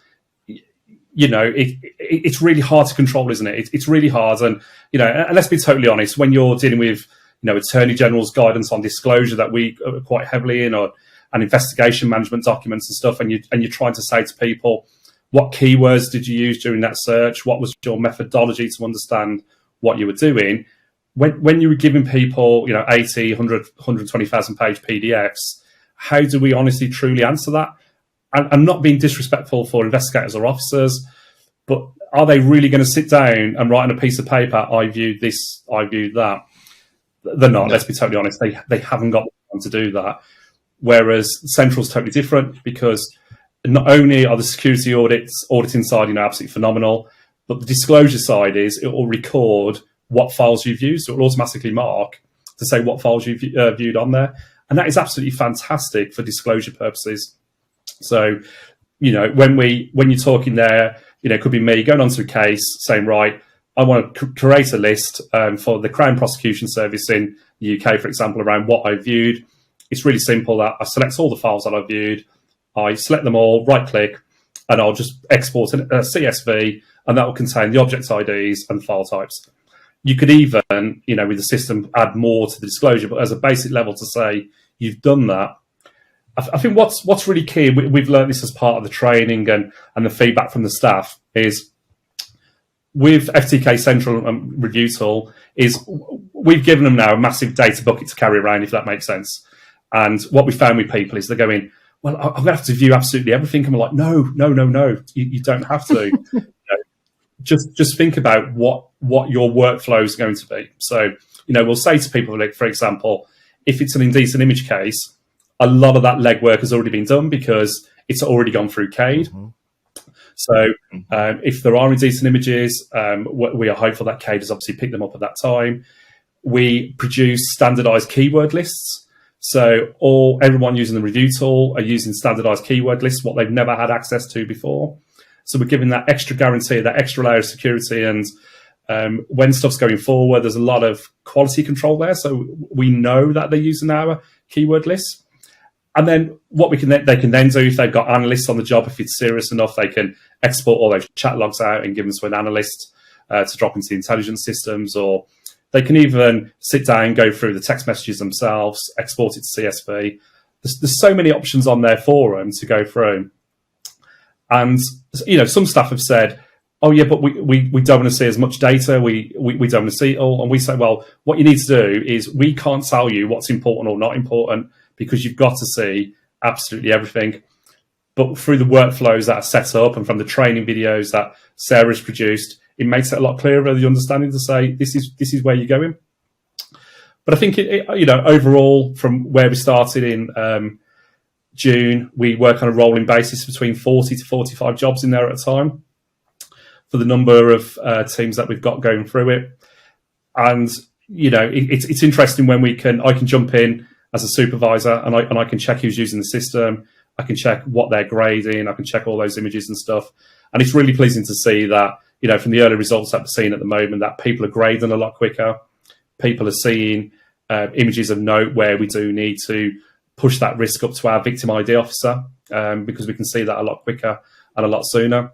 it's really hard to control, isn't it? It's really hard. And, and let's be totally honest, when you're dealing with, Attorney General's guidance on disclosure that we are quite heavily in, and investigation management documents and stuff, and you're trying to say to people, what keywords did you use during that search? What was your methodology to understand what you were doing? When you were giving people, 80, 100, 120,000 page PDFs, how do we honestly, truly answer that? I'm not being disrespectful for investigators or officers, but are they really going to sit down and write on a piece of paper, I viewed this, I viewed that? They're not, let's be totally honest. They haven't got the time to do that. Whereas Central's totally different, because not only are the security auditing side, absolutely phenomenal, but the disclosure side is it will record what files you've used. So it will automatically mark to say what files you've viewed on there. And that is absolutely fantastic for disclosure purposes. So, when you're talking there, it could be me going onto a case saying, right, I want to create a list for the Crown Prosecution Service in the UK, for example, around what I viewed. It's really simple. That I select all the files that I viewed, I select them all, right click, and I'll just export a CSV, and that will contain the object IDs and file types. You could even, with the system, add more to the disclosure, but as a basic level to say you've done that. I think what's really key, we've learned this as part of the training and the feedback from the staff, is with FTK Central and Review Tool, is we've given them now a massive data bucket to carry around, if that makes sense. And what we found with people is they're going, well, I'm going to have to view absolutely everything. And we're like, no, you don't have to. Just think about what your workflow is going to be. So, we'll say to people, like, for example, if it's an indecent image case, a lot of that legwork has already been done because it's already gone through CADE. Mm-hmm. So if there are indecent images, we are hopeful that CADE has obviously picked them up at that time. We produce standardized keyword lists. So everyone using the review tool are using standardized keyword lists, what they've never had access to before. So we're giving that extra guarantee, that extra layer of security. And when stuff's going forward, there's a lot of quality control there. So we know that they're using our keyword lists. And then what they can then do, if they've got analysts on the job, if it's serious enough, they can export all those chat logs out and give them to an analyst to drop into the intelligence systems, or they can even sit down, go through the text messages themselves, export it to CSV. There's so many options on there for them to go through. And, some staff have said, oh, yeah, but we don't want to see as much data. We don't want to see it all. And we say, well, what you need to do is we can't tell you what's important or not important, because you've got to see absolutely everything. But through the workflows that are set up and from the training videos that Sarah's produced, it makes it a lot clearer, the understanding to say, this is where you're going. But I think, overall, from where we started in June, we work on a rolling basis between 40 to 45 jobs in there at a time for the number of teams that we've got going through it. And, it's interesting when I can jump in as a supervisor, and I can check who's using the system. I can check what they're grading. I can check all those images and stuff. And it's really pleasing to see that, from the early results that we're seeing at the moment, that people are grading a lot quicker. People are seeing images of note where we do need to push that risk up to our victim ID officer, because we can see that a lot quicker and a lot sooner.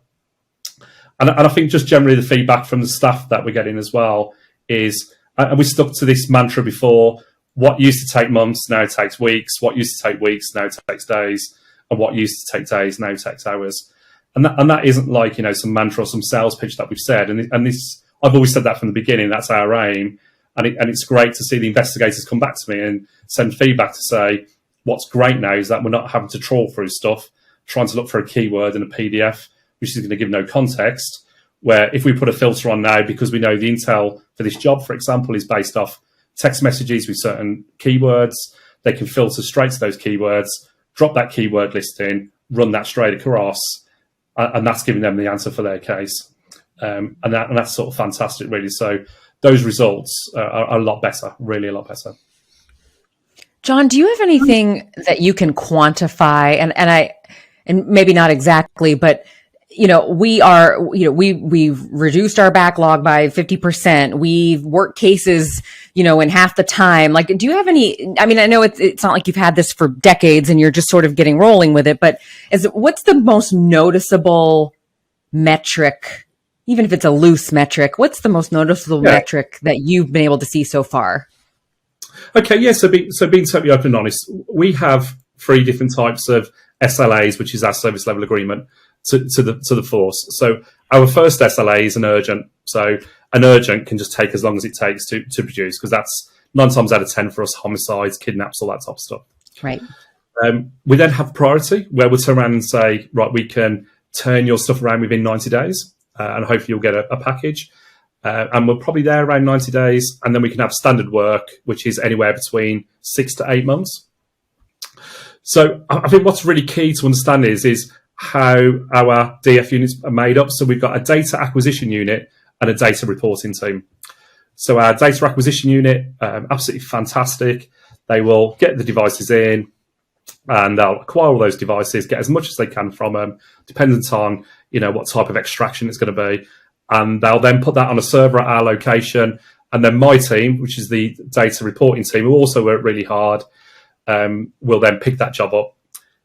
And I think just generally the feedback from the staff that we're getting as well is, and we stuck to this mantra before, what used to take months now takes weeks, what used to take weeks now takes days, and what used to take days now takes hours. And that isn't like, some mantra or some sales pitch that we've said. And this, I've always said that from the beginning, that's our aim. And it's great to see the investigators come back to me and send feedback to say, what's great now is that we're not having to trawl through stuff, trying to look for a keyword in a PDF, which is going to give no context, where if we put a filter on now, because we know the intel for this job, for example, is based off text messages with certain keywords, they can filter straight to those keywords, drop that keyword list in, run that straight across, and that's giving them the answer for their case. And that's sort of fantastic, really. So those results are a lot better, really a lot better. John, do you have anything that you can quantify? And maybe not exactly, but we've reduced our backlog by 50%. We've worked cases, in half the time. Like, do you have any, I know it's not like you've had this for decades and you're just sort of getting rolling with it, but what's the most noticeable metric, even if it's a loose metric, what's the most noticeable metric that you've been able to see so far? Okay. Yeah. So being totally open and honest, we have 3 different types of SLAs, which is our service level agreement, to the force. So our first SLA is an urgent. So an urgent can just take as long as it takes to produce, because that's 9 times out of 10 for us, homicides, kidnaps, all that type of stuff. Right. We then have priority, where we'll turn around and say, right, we can turn your stuff around within 90 days, and hopefully you'll get a package. And we're probably there around 90 days. And then we can have standard work, which is anywhere between 6 to 8 months. So I think what's really key to understand is how our DF units are made up. So we've got a data acquisition unit and a data reporting team. So our data acquisition unit, absolutely fantastic. They will get the devices in and they'll acquire all those devices, get as much as they can from them, dependent on, what type of extraction it's going to be. And they'll then put that on a server at our location. And then my team, which is the data reporting team, who also work really hard, will then pick that job up.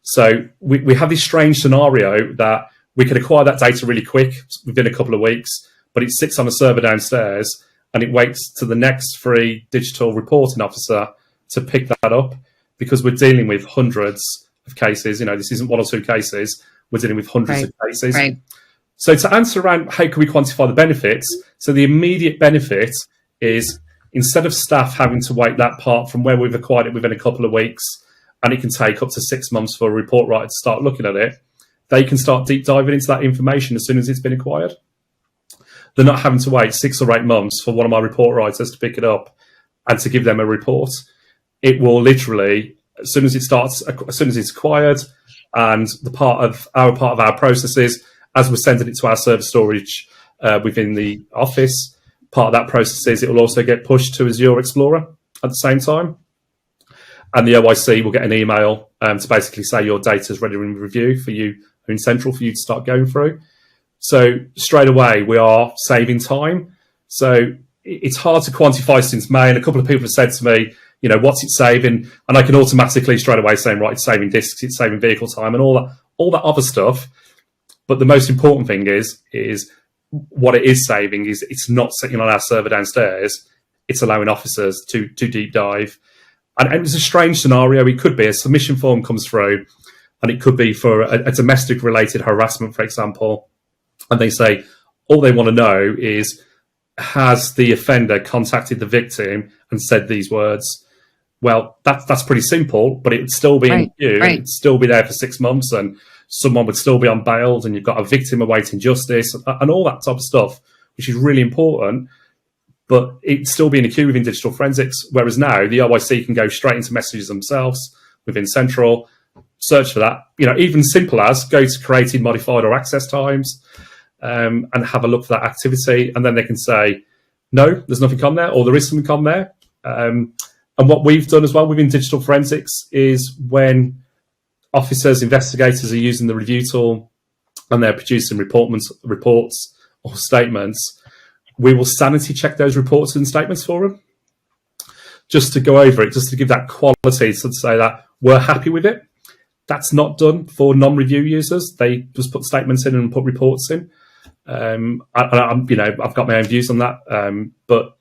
So we have this strange scenario that we can acquire that data really quick, within a couple of weeks, but it sits on a server downstairs and it waits to the next free digital reporting officer to pick that up, because we're dealing with hundreds of cases. This isn't 1 or 2 cases. We're dealing with hundreds of cases. Right. So to answer around how can we quantify the benefits, so the immediate benefit is, instead of staff having to wait that part from where we've acquired it within a couple of weeks, and it can take up to 6 months for a report writer to start looking at it, they can start deep diving into that information as soon as it's been acquired. They're not having to wait 6 or 8 months for one of my report writers to pick it up and to give them a report. It will literally, as soon as it's acquired, and part of our processes, as we're sending it to our server storage within the office, part of that process is it will also get pushed to Azure Explorer at the same time. And the OIC will get an email to basically say your data is ready in review for you in Central for you to start going through. So straight away, we are saving time. So it's hard to quantify since May. And a couple of people have said to me, what's it saving? And I can automatically straight away say, right, it's saving disks, it's saving vehicle time and all that other stuff. But the most important thing is what it is saving is it's not sitting on our server downstairs. It's allowing officers to deep dive. And it's a strange scenario. It could be a submission form comes through, and it could be for a domestic related harassment, for example. And they say, all they want to know is, has the offender contacted the victim and said these words? Well, that's pretty simple, but it would still be in queue. Right. It'd still be there for 6 months, and someone would still be on bail, and you've got a victim awaiting justice and all that type of stuff, which is really important. But it'd still be in a queue within digital forensics, whereas now the OIC can go straight into messages themselves within Central, search for that, even simple as go to created, modified or access times and have a look for that activity. And then they can say, no, there's nothing on there, or there is something on there. And And what we've done as well within digital forensics is when officers, investigators are using the review tool and they're producing reports or statements, we will sanity check those reports and statements for them, just to go over it, just to give that quality, so to say that we're happy with it. That's not done for non-review users. They just put statements in and put reports in. I've got my own views on that, but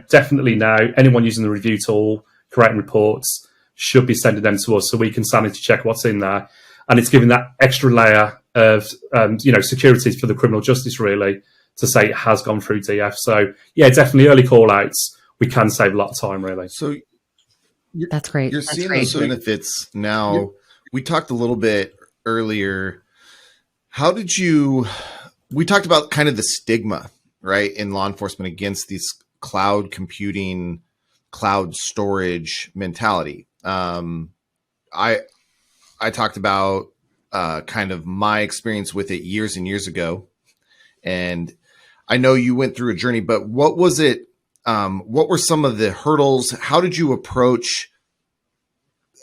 definitely now anyone using the review tool, creating reports, should be sending them to us so we can sanity check what's in there, and it's giving that extra layer of security for the criminal justice, really, to say it has gone through DF. So yeah, definitely early call outs. We can save a lot of time, really. So that's great. You're seeing those benefits now. Yeah. We talked a little bit earlier. We talked about kind of the stigma, right, in law enforcement against these cloud computing, cloud storage mentality. I talked about kind of my experience with it years and years ago. And I know you went through a journey, but what was it? What were some of the hurdles? How did you approach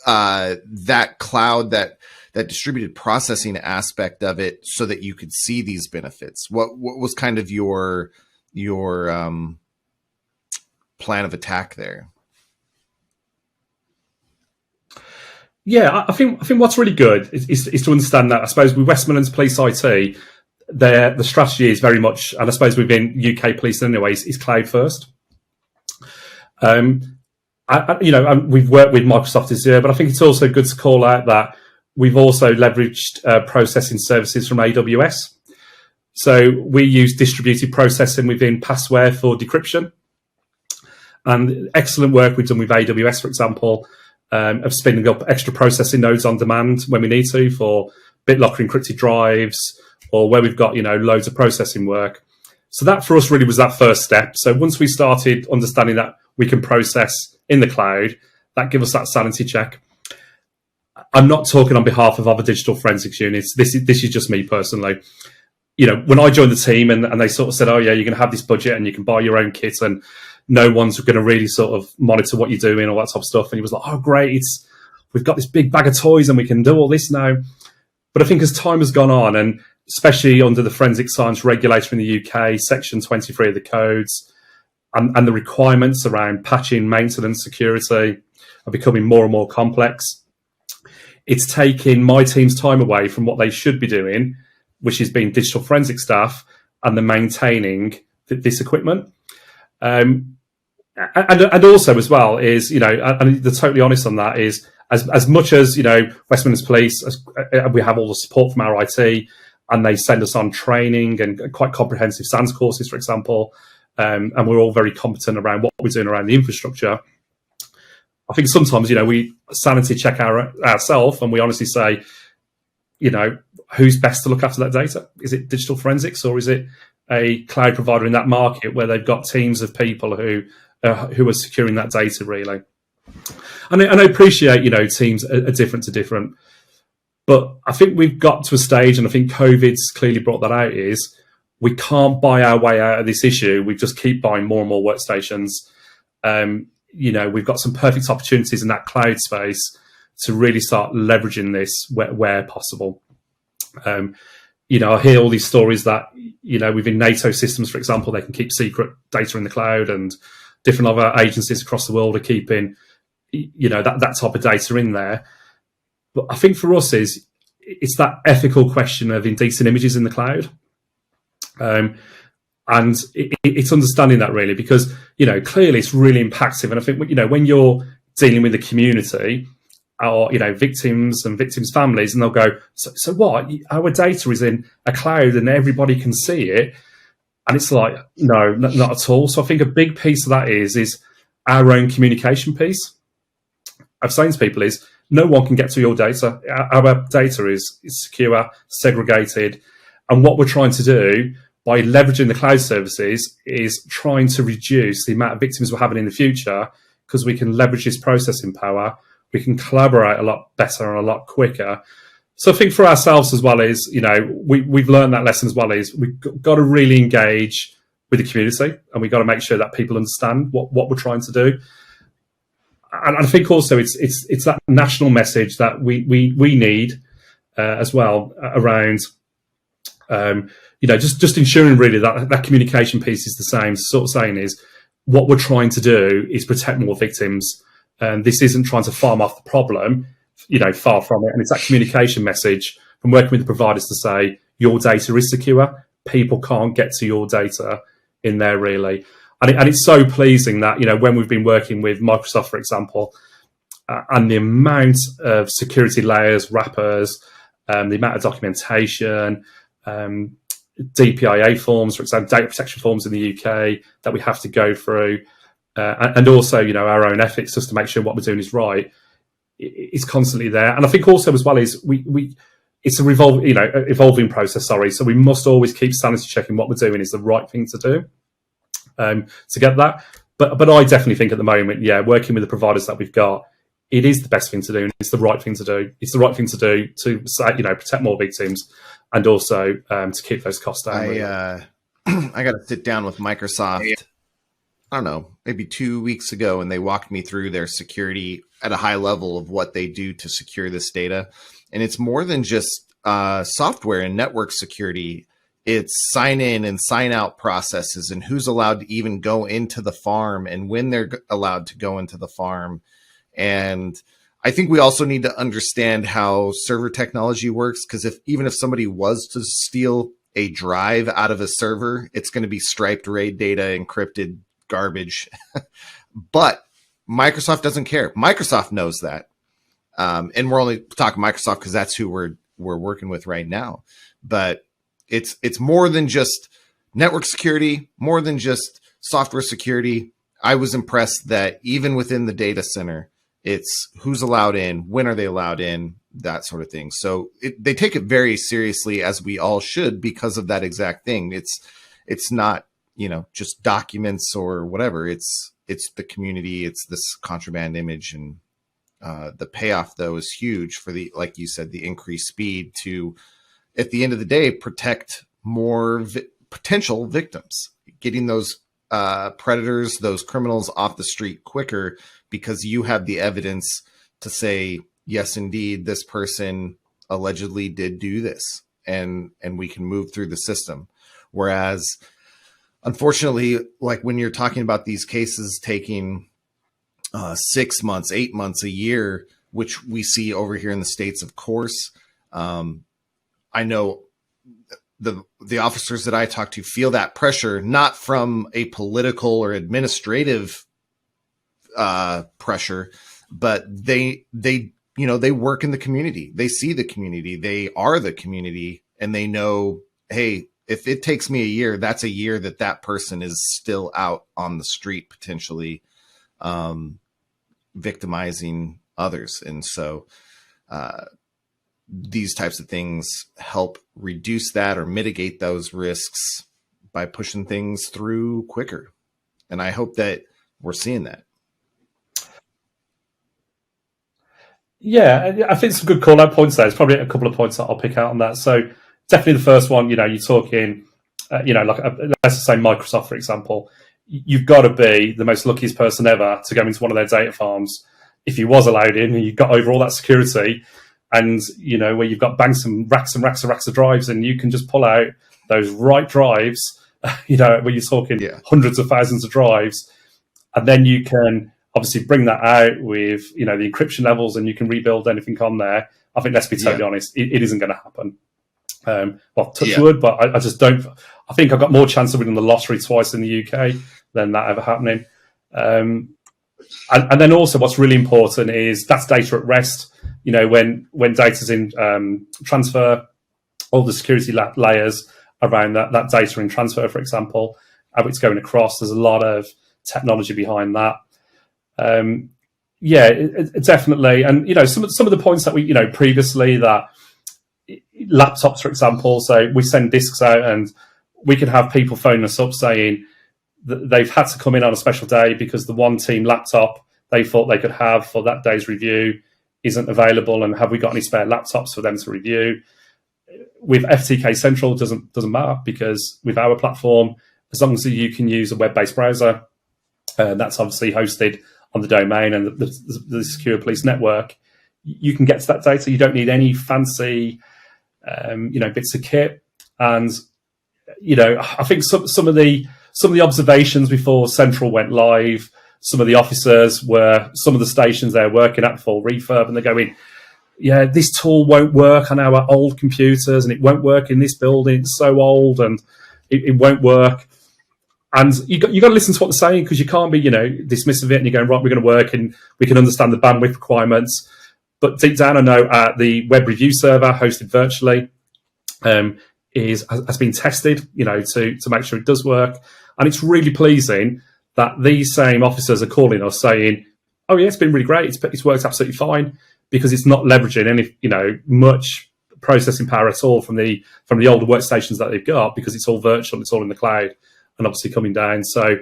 that cloud, that distributed processing aspect of it, so that you could see these benefits? What was kind of your plan of attack there? Yeah, I think what's really good is to understand that, I suppose, with West Midlands Police IT, the strategy is very much, and I suppose within UK police anyways, is cloud first. We've worked with Microsoft Azure, but I think it's also good to call out that we've also leveraged processing services from AWS. So we use distributed processing within Passware for decryption, and excellent work we've done with AWS, for example, of spinning up extra processing nodes on demand when we need to for BitLocker encrypted drives, or where we've got loads of processing work. So that for us really was that first step. So once we started understanding that we can process in the cloud, that gave us that sanity check. I'm not talking on behalf of other digital forensics units. This is just me personally. When I joined the team and they sort of said, oh yeah, you're going to have this budget and you can buy your own kit and no one's going to really sort of monitor what you're doing, all that type of stuff. And he was like, oh great, we've got this big bag of toys and we can do all this now. But I think as time has gone on, and especially under the forensic science regulator in the UK, section 23 of the codes, and the requirements around patching, maintenance, security are becoming more and more complex. It's taking my team's time away from what they should be doing, which is being digital forensic staff and the maintaining this equipment. And also as well is, and they're totally honest on that, is as much as, West Midlands Police, we have all the support from our IT, and they send us on training and quite comprehensive SANS courses, for example, and we're all very competent around what we're doing around the infrastructure. I think sometimes, we sanity check ourselves and we honestly say, who's best to look after that data? Is it digital forensics, or is it a cloud provider in that market where they've got teams of people who are securing that data, really? And I appreciate, teams are different to different. But I think we've got to a stage, and I think COVID's clearly brought that out, is we can't buy our way out of this issue. We just keep buying more and more workstations. We've got some perfect opportunities in that cloud space to really start leveraging this where possible. I hear all these stories that, within NATO systems, for example, they can keep secret data in the cloud, and different other agencies across the world are keeping, that type of data in there. But I think for us it's that ethical question of indecent images in the cloud. And it's understanding that, really, because, clearly it's really impactful. And I think, when you're dealing with the community or, victims and victims' families, and they'll go, so what? Our data is in a cloud and everybody can see it. And it's like, no, not at all. So I think a big piece of that is our own communication piece of saying to people is, no one can get to your data. Our data is secure, segregated. And what we're trying to do by leveraging the cloud services is trying to reduce the amount of victims we're having in the future, because we can leverage this processing power. We can collaborate a lot better and a lot quicker. So I think for ourselves as well is, we've learned that lesson as well, is we've got to really engage with the community, and we've got to make sure that people understand what we're trying to do. and I think also it's that national message that we need as well around. Just ensuring really that communication piece is the same. Sort of saying is what we're trying to do is protect more victims, and this isn't trying to farm off the problem. Far from it. And it's that communication message from working with the providers to say your data is secure. People can't get to your data in there really. And it's so pleasing that, when we've been working with Microsoft, for example, and the amount of security layers, wrappers, the amount of documentation, DPIA forms, for example, data protection forms in the UK that we have to go through, and also, our own ethics just to make sure what we're doing is right, is constantly there. And I think also as well is it's a evolving process. So we must always keep sanity checking what we're doing is the right thing to do. To get that, but I definitely think at the moment, working with the providers that we've got, it is the best thing to do, and it's the right thing to do. It's the right thing to do to protect more victims, and also to keep those costs down. I got to sit down with Microsoft. I don't know, maybe 2 weeks ago, and they walked me through their security at a high level of what they do to secure this data, and it's more than just software and network security. It's sign in and sign out processes and who's allowed to even go into the farm and when they're allowed to go into the farm. And I think we also need to understand how server technology works, because even if somebody was to steal a drive out of a server, it's going to be striped RAID data, encrypted garbage. But Microsoft doesn't care. Microsoft knows that. And we're only talking Microsoft because that's who we're working with right now. But it's more than just network security, more than just software security. I was impressed that even within the data center, it's who's allowed in, when are they allowed in, that sort of thing. So they take it very seriously, as we all should, because of that exact thing. It's not, just documents or whatever. It's the community. It's this contraband image, and the payoff though is huge for like you said, the increased speed to, at the end of the day, protect more potential victims, getting those predators, those criminals off the street quicker, because you have the evidence to say, yes, indeed, this person allegedly did do this, and we can move through the system. Whereas, unfortunately, like when you're talking about these cases taking 6 months, 8 months, a year, which we see over here in the States, of course, I know the officers that I talk to feel that pressure, not from a political or administrative pressure, but they work in the community. They see the community. They are the community, and they know, hey, if it takes me a year, that's a year that person is still out on the street, potentially victimizing others. And so, these types of things help reduce that or mitigate those risks by pushing things through quicker. And I hope that we're seeing that. Yeah, I think some good call out points there. There's probably a couple of points that I'll pick out on that. So definitely the first like you're talking, let's say Microsoft, for example, you've got to be the most luckiest person ever to go into one of their data farms if you was allowed in and you got over all that security. And, where you've got banks and racks of drives, and you can just pull out those right drives, where you're talking hundreds of thousands of drives. And then you can obviously bring that out with, the encryption levels, and you can rebuild anything on there. I think, let's be totally honest, it isn't going to happen. Touch wood, but I just don't. I think I've got more chance of winning the lottery twice in the UK than that ever happening. And then also what's really important is that's data at rest. When data's in transfer, all the security layers around that data in transfer, for example, how it's going across, there's a lot of technology behind that. Definitely. And, some of the points that we, previously, that laptops, for example, so we send discs out and we can have people phone us up saying that they've had to come in on a special day because the one team laptop they thought they could have for that day's review isn't available, and have we got any spare laptops for them to review? With FTK Central, doesn't matter, because with our platform, as long as you can use a web-based browser, that's obviously hosted on the domain and the secure police network, you can get to that data. You don't need any fancy, bits of kit. And I think some of the observations before Central went live, some of the officers were some of the stations they're working at before refurb, and they're going, yeah, this tool won't work on our old computers, and it won't work in this building. It's so old, and it won't work. And you got to listen to what they're saying, because you can't be, dismissive of it and you're going, right, we're going to work and we can understand the bandwidth requirements. But deep down, I know the web review server hosted virtually has been tested, to make sure it does work. And it's really pleasing that these same officers are calling us saying, oh yeah, it's been really great. It's worked absolutely fine, because it's not leveraging any, much processing power at all from the older workstations that they've got, because it's all virtual, it's all in the cloud, and obviously coming down. So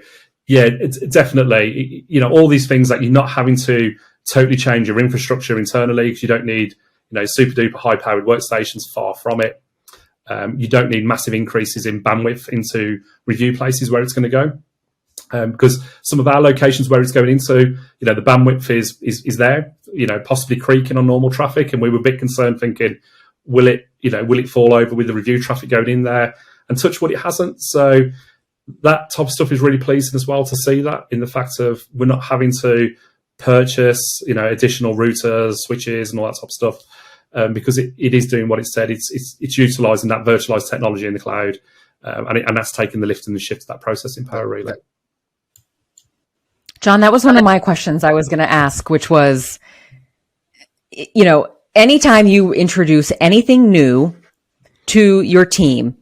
yeah, it's definitely, all these things that you're not having to totally change your infrastructure internally, because you don't need, super duper high powered workstations, far from it. You don't need massive increases in bandwidth into review places where it's going to go. Because some of our locations where it's going into, the bandwidth is there, possibly creaking on normal traffic. And we were a bit concerned, thinking, will it fall over with the review traffic going in there? And touch wood, it hasn't. So that type of stuff is really pleasing as well, to see that, in the fact of we're not having to purchase, additional routers, switches, and all that type of stuff, because it is doing what it said. It's utilising that virtualised technology in the cloud, and that's taking the lift and the shift to that processing power, really. John, that was one of my questions I was going to ask, which was, anytime you introduce anything new to your team,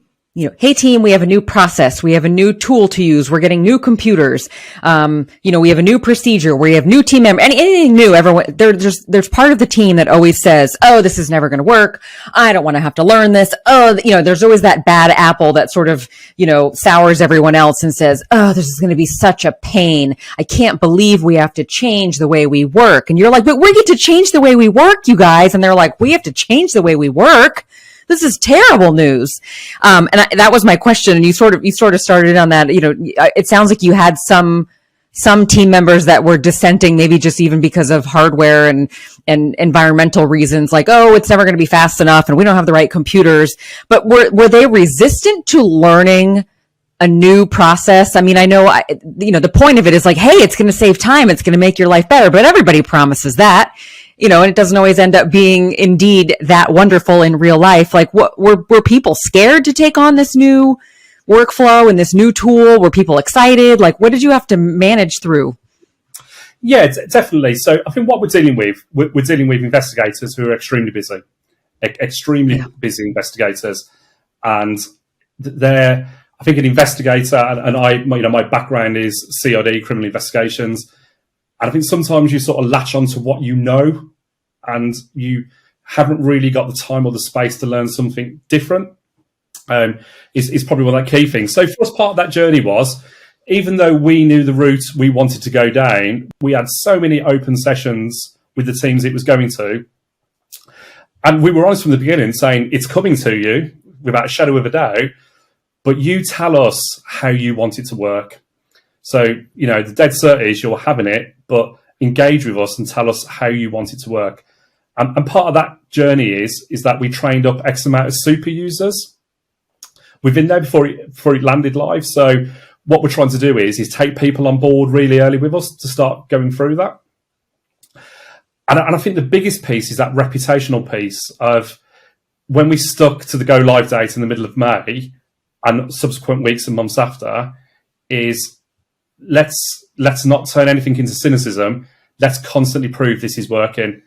hey team, we have a new process. We have a new tool to use. We're getting new computers. We have a new procedure. We have new team member. Anything new, everyone, there's part of the team that always says, oh, this is never going to work. I don't want to have to learn this. Oh, there's always that bad apple that sort of, sours everyone else and says, oh, this is going to be such a pain. I can't believe we have to change the way we work. And you're like, but we get to change the way we work, you guys. And they're like, we have to change the way we work. This is terrible news. That was my question. And you sort of started on that. It sounds like you had some team members that were dissenting, maybe just even because of hardware and environmental reasons, like, oh, it's never going to be fast enough and we don't have the right computers. But were they resistant to learning a new process? I mean, I know, the point of it is like, hey, it's going to save time. It's going to make your life better. But everybody promises that. And it doesn't always end up being indeed that wonderful in real life. Like, what were people scared to take on this new workflow and this new tool? Were people excited? Like, what did you have to manage through? Yeah, definitely. So I think what we're dealing with investigators who are extremely busy, busy investigators. And I think an investigator, and my background is CID, criminal investigations. And I think sometimes you sort of latch onto what you know, and you haven't really got the time or the space to learn something different. Is probably one of the key things. So for us, part of that journey was, even though we knew the route we wanted to go down, we had so many open sessions with the teams it was going to. And we were honest from the beginning, saying, it's coming to you without a shadow of a doubt, but you tell us how you want it to work. So, the dead cert is you're having it, but engage with us and tell us how you want it to work. And part of that journey is that we trained up X amount of super users. We've been there before it landed live. So what we're trying to do is take people on board really early with us to start going through that. And I think the biggest piece is that reputational piece of, when we stuck to the go live date in the middle of May and subsequent weeks and months after, is let's not turn anything into cynicism. Let's constantly prove this is working.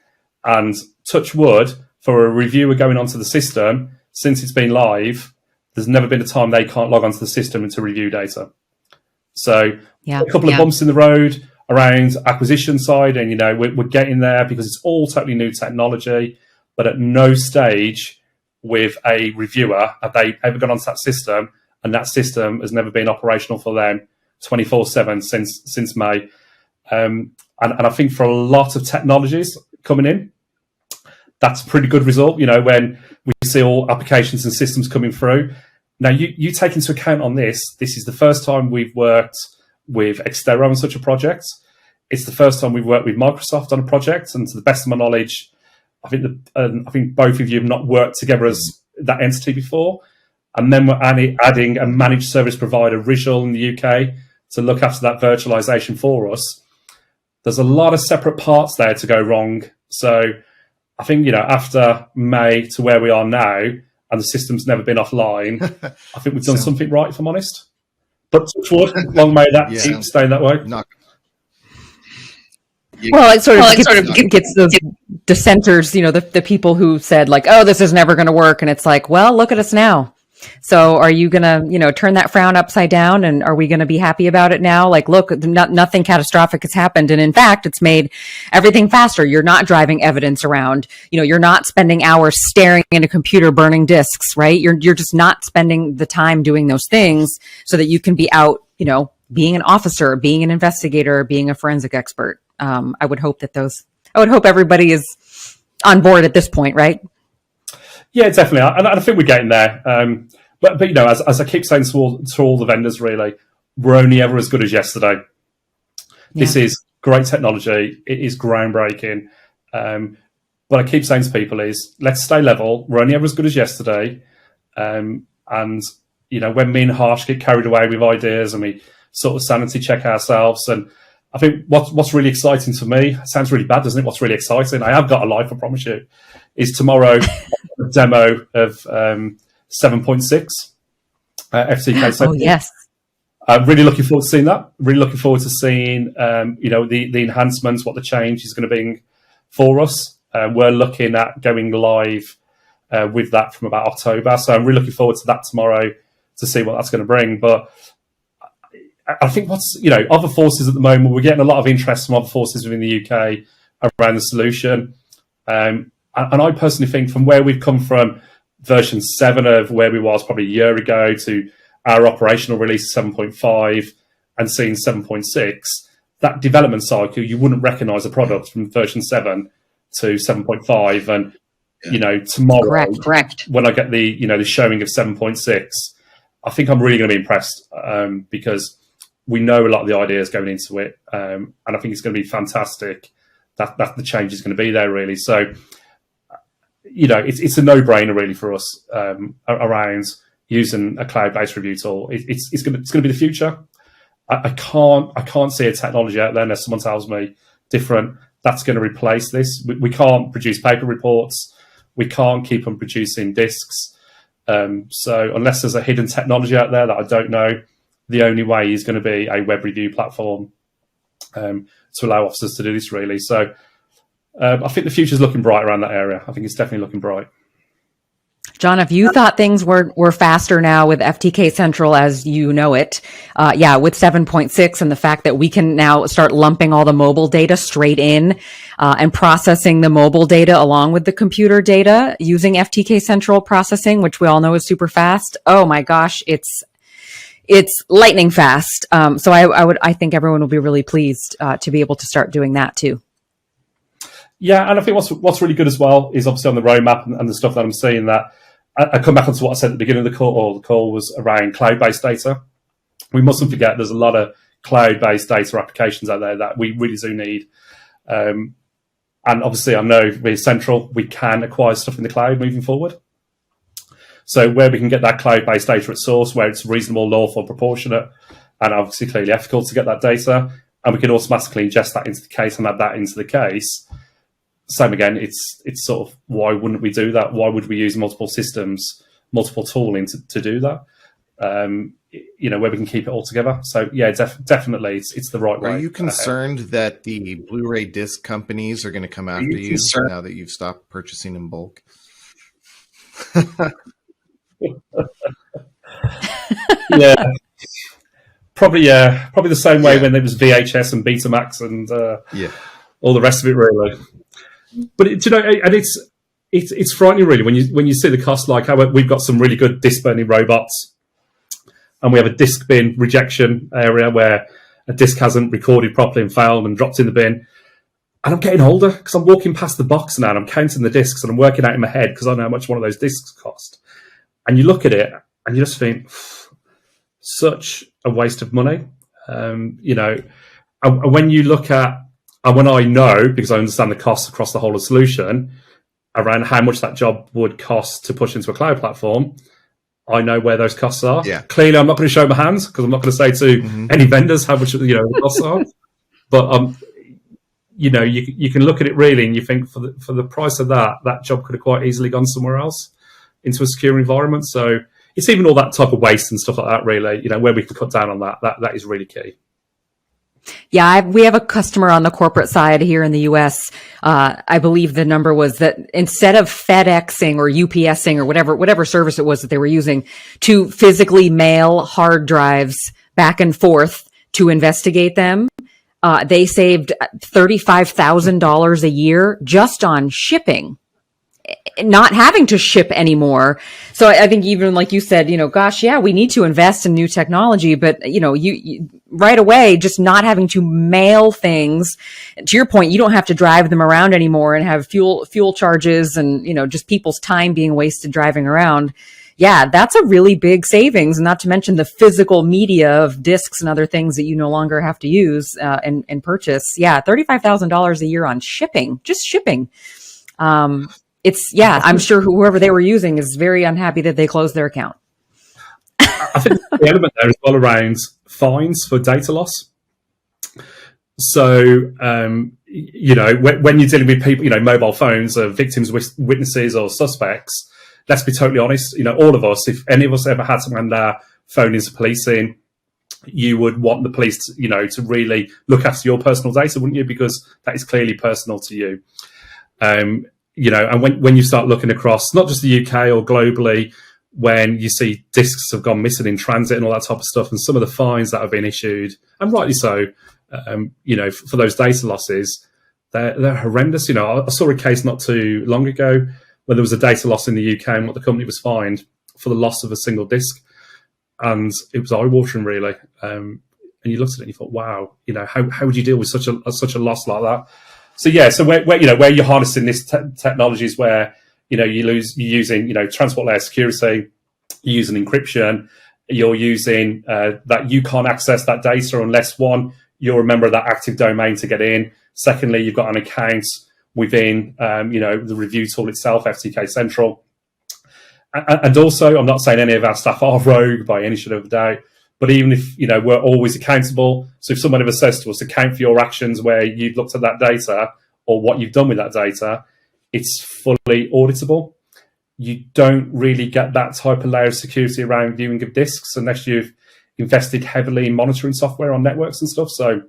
And touch wood, for a reviewer going onto the system, since it's been live, there's never been a time they can't log onto the system and to review data. So a couple of bumps in the road around acquisition side, and we're getting there because it's all totally new technology. But at no stage with a reviewer have they ever gone onto that system, and that system has never been operational for them 24/7 since May. And I think for a lot of technologies coming in, that's a pretty good result, when we see all applications and systems coming through. Now, you take into account on this is the first time we've worked with Xterra on such a project. It's the first time we've worked with Microsoft on a project, and to the best of my knowledge, I think both of you have not worked together as that entity before. And then we're adding a managed service provider, Visual in the UK, to look after that virtualization for us. There's a lot of separate parts there to go wrong. So I think, after May to where we are now, and the system's never been offline, I think we've done something right, if I'm honest. But touch wood, long may that keep staying that way. Well, it sort of gets those dissenters, the people who said like, oh, this is never going to work. And it's like, well, look at us now. So are you going to, turn that frown upside down? And are we going to be happy about it now? Like, look, nothing catastrophic has happened. And in fact, it's made everything faster. You're not driving evidence around. You're not spending hours staring at a computer burning disks, right? You're just not spending the time doing those things so that you can be out, being an officer, being an investigator, being a forensic expert. I would hope everybody is on board at this point, right? Yeah, definitely. And I think we're getting there. But as I keep saying to all the vendors, really, we're only ever as good as yesterday. Yeah. This is great technology. It is groundbreaking. What I keep saying to people is, let's stay level. We're only ever as good as yesterday. And, when me and Harsh get carried away with ideas and we sort of sanity check ourselves, and I think what's really exciting to me, it sounds really bad, doesn't it? What's really exciting, I have got a life, I promise you, is tomorrow a demo of 7.6 FTK Central. Oh, yes. I'm really looking forward to seeing that. Really looking forward to seeing, the enhancements, what the change is going to bring for us. We're looking at going live with that from about October. So I'm really looking forward to that tomorrow to see what that's going to bring. But I think other forces at the moment, we're getting a lot of interest from other forces within the UK around the solution. And I personally think from where we've come from, version 7 of where we was probably a year ago to our operational release of 7.5 and seeing 7.6, that development cycle, you wouldn't recognize a product from version 7 to 7.5. And, tomorrow, correct. when I get the showing of 7.6, I think I'm really going to be impressed because we know a lot of the ideas going into it. And I think it's going to be fantastic that the change is going to be there, really. So, it's a no-brainer, really, for us around using a cloud-based review tool. It's going to be the future. I can't see a technology out there unless someone tells me different that's going to replace this. We can't produce paper reports. We can't keep on producing discs. So unless there's a hidden technology out there that I don't know, the only way is going to be a web review platform to allow officers to do this, really. So I think the future's looking bright around that area. I think it's definitely looking bright. John, if you thought things were faster now with FTK Central as you know it, with 7.6 and the fact that we can now start lumping all the mobile data straight in and processing the mobile data along with the computer data using FTK Central processing, which we all know is super fast. Oh my gosh, it's lightning fast. So I think everyone will be really pleased to be able to start doing that too. Yeah, and I think what's really good as well is obviously on the roadmap and the stuff that I'm seeing that I come back onto what I said at the beginning of the call, or the call was around cloud-based data. We mustn't forget there's a lot of cloud-based data applications out there that we really do need. And obviously I know with Central, we can acquire stuff in the cloud moving forward. So where we can get that cloud-based data at source, where it's reasonable, lawful, proportionate, and obviously clearly ethical to get that data, and we can automatically ingest that into the case and add that into the case. Same again, it's sort of, why wouldn't we do that? Why would we use multiple systems, multiple tooling to do that? Where we can keep it all together. So yeah, definitely it's the right way. Are you concerned that the Blu-ray disc companies are going to come after you now that you've stopped purchasing in bulk? Yeah. Probably the same way when it was VHS and Betamax and all the rest of it, really. But it's frightening, really, when you see the cost. Like how we've got some really good disc burning robots, and we have a disc bin rejection area where a disc hasn't recorded properly and failed and dropped in the bin. And I'm getting older because I'm walking past the box now and I'm counting the discs and I'm working out in my head because I know how much one of those discs cost. And you look at it and you just think, such a waste of money. And when you look at And when I know, because I understand the costs across the whole of the solution, around how much that job would cost to push into a cloud platform, I know where those costs are. Yeah. Clearly, I'm not going to show my hands because I'm not going to say to any vendors how much the costs are. But you can look at it really, and you think for the price of that job could have quite easily gone somewhere else into a secure environment. So it's even all that type of waste and stuff like that. Really, where we can cut down on that is really key. Yeah, we have a customer on the corporate side here in the US. I believe the number was that instead of FedExing or UPSing or whatever service it was that they were using to physically mail hard drives back and forth to investigate them, they saved $35,000 a year just on shipping, not having to ship anymore. So I think even like you said, gosh, yeah, we need to invest in new technology, but you right away, just not having to mail things. To your point, you don't have to drive them around anymore and have fuel charges and, just people's time being wasted driving around. Yeah, that's a really big savings, not to mention the physical media of discs and other things that you no longer have to use and purchase. Yeah, $35,000 a year on shipping, just shipping. I'm sure whoever they were using is very unhappy that they closed their account. I think the element there is all around fines for data loss. So, when you're dealing with people, mobile phones of victims, witnesses or suspects, let's be totally honest, all of us, if any of us ever had someone their phone into policing, you would want the police to really look after your personal data, wouldn't you? Because that is clearly personal to you. And when you start looking across, not just the UK or globally, when you see discs have gone missing in transit and all that type of stuff, and some of the fines that have been issued, and rightly so, for those data losses, they're horrendous. I saw a case not too long ago where there was a data loss in the UK and what the company was fined for the loss of a single disc. And it was eye-watering, really. And you looked at it and you thought, wow, how would you deal with such a loss like that? So yeah, so where you're harnessing this technology is where you're using transport layer security, you're using encryption, you're using that you can't access that data unless one, you're a member of that active domain to get in. Secondly, you've got an account within the review tool itself, FTK Central. And also, I'm not saying any of our staff are rogue by any shadow of a doubt, but even if, we're always accountable. So if someone ever says to us, account for your actions where you've looked at that data or what you've done with that data, it's fully auditable. You don't really get that type of layer of security around viewing of disks unless you've invested heavily in monitoring software on networks and stuff. So,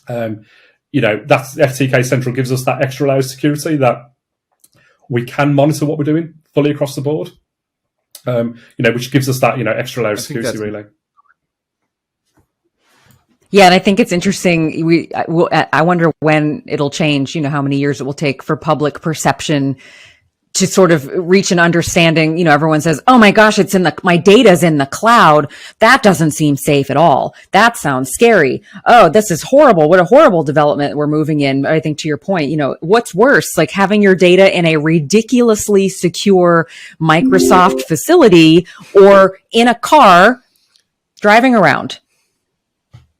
that's FTK Central gives us that extra layer of security that we can monitor what we're doing fully across the board. Which gives us that, extra layer of security, really. Yeah, and I think it's interesting. I wonder when it'll change, how many years it will take for public perception to sort of reach an understanding. Everyone says, oh my gosh, my data's in the cloud. That doesn't seem safe at all. That sounds scary. Oh, this is horrible. What a horrible development we're moving in. I think to your point, what's worse, like having your data in a ridiculously secure Microsoft facility or in a car driving around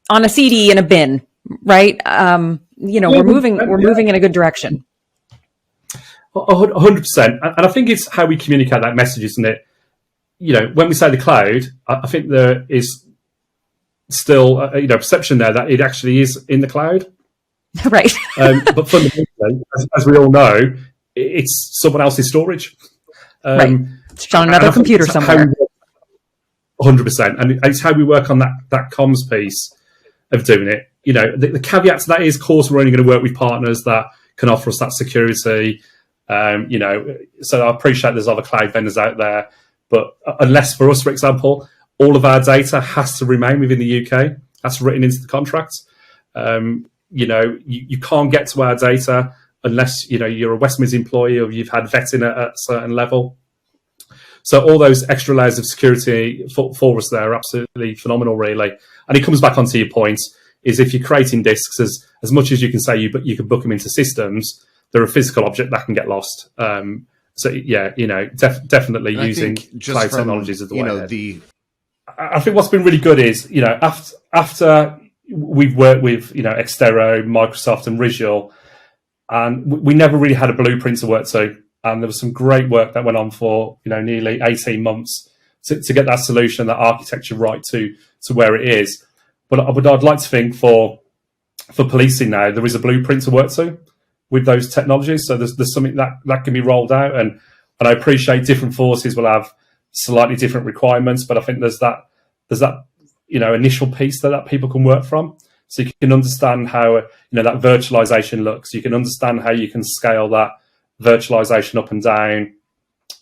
on a CD in a bin, right? We're moving in a good direction. 100%. And I think it's how we communicate that message, isn't it? When we say the cloud, I think there is still a perception there that it actually is in the cloud. Right. But fundamentally, as we all know, it's someone else's storage. Right. It's on another computer somewhere. 100%. And it's how we work on that comms piece of doing it. The caveat to that is, of course, we're only going to work with partners that can offer us that security. So I appreciate there's other cloud vendors out there, but unless for us, for example, all of our data has to remain within the UK, that's written into the contract. You can't get to our data unless, you're a West Midlands employee or you've had vetting at a certain level. So all those extra layers of security for us there are absolutely phenomenal, really. And it comes back onto your point, is if you're creating disks, as much as you can say you can book them into systems, they're a physical object that can get lost. So yeah, definitely using cloud technologies as the way ahead. I think what's been really good is, after we've worked with, Xtero, Microsoft and Visual, and we never really had a blueprint to work to. And there was some great work that went on for, nearly 18 months to get that solution, that architecture right to where it is. But I'd like to think for policing now, there is a blueprint to work to with those technologies. So there's something that can be rolled out. And I appreciate different forces will have slightly different requirements, but I think there's that initial piece that people can work from. So you can understand how that virtualization looks. You can understand how you can scale that virtualization up and down.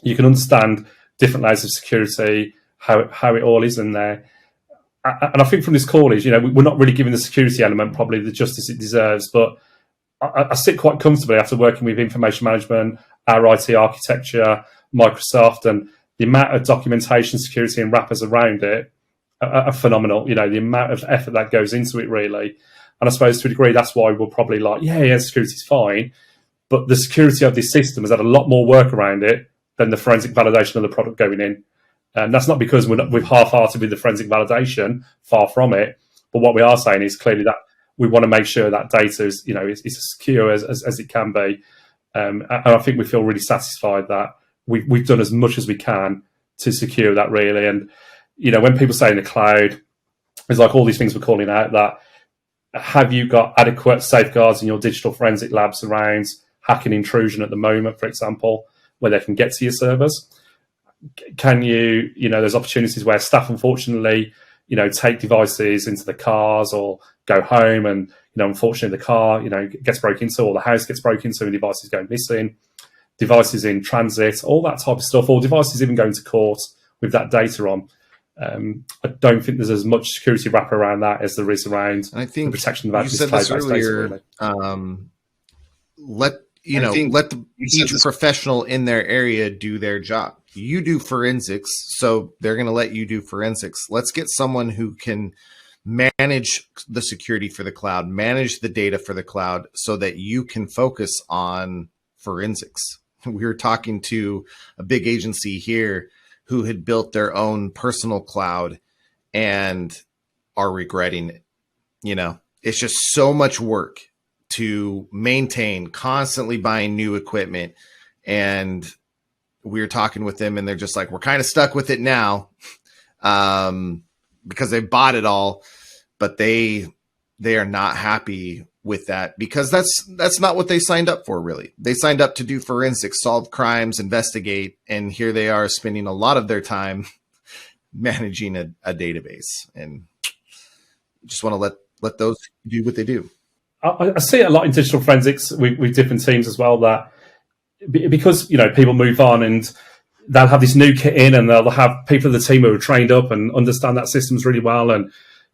You can understand different layers of security, how it all is in there. And I think from this call is, we're not really giving the security element probably the justice it deserves, but I sit quite comfortably after working with information management, our IT architecture, Microsoft, and the amount of documentation, security and wrappers around it are phenomenal. The amount of effort that goes into it, really. And I suppose to a degree, that's why we're probably like, security's fine. But the security of this system has had a lot more work around it than the forensic validation of the product going in. And that's not because we've half-hearted with the forensic validation, far from it. But what we are saying is clearly that we want to make sure that data is, is as secure as it can be. And I think we feel really satisfied that we've done as much as we can to secure that, really. And, when people say in the cloud, it's like all these things we're calling out, that have you got adequate safeguards in your digital forensic labs around hacking intrusion at the moment, for example, where they can get to your servers? Can you, there's opportunities where staff, unfortunately, take devices into the cars or go home and, unfortunately the car, gets broken into, or the house gets broken into and devices go missing, devices in transit, all that type of stuff, or devices even going to court with that data on. I don't think there's as much security wrapper around that as there is around the protection of you said this earlier. Let each professional in their area do their job. You do forensics, so they're going to let you do forensics. Let's get someone who can manage the security for the cloud, manage the data for the cloud, so that you can focus on forensics. We were talking to a big agency here who had built their own personal cloud and are regretting it. It's just so much work to maintain, constantly buying new equipment. And we were talking with them and they're just like, we're kind of stuck with it now because they bought it all, but they are not happy with that because that's not what they signed up for, really. They signed up to do forensics, solve crimes, investigate, and here they are spending a lot of their time managing a database. And just want to let those do what they do. I see it a lot in digital forensics with different teams as well, that because people move on and they'll have this new kit in and they'll have people in the team who are trained up and understand that systems really well, and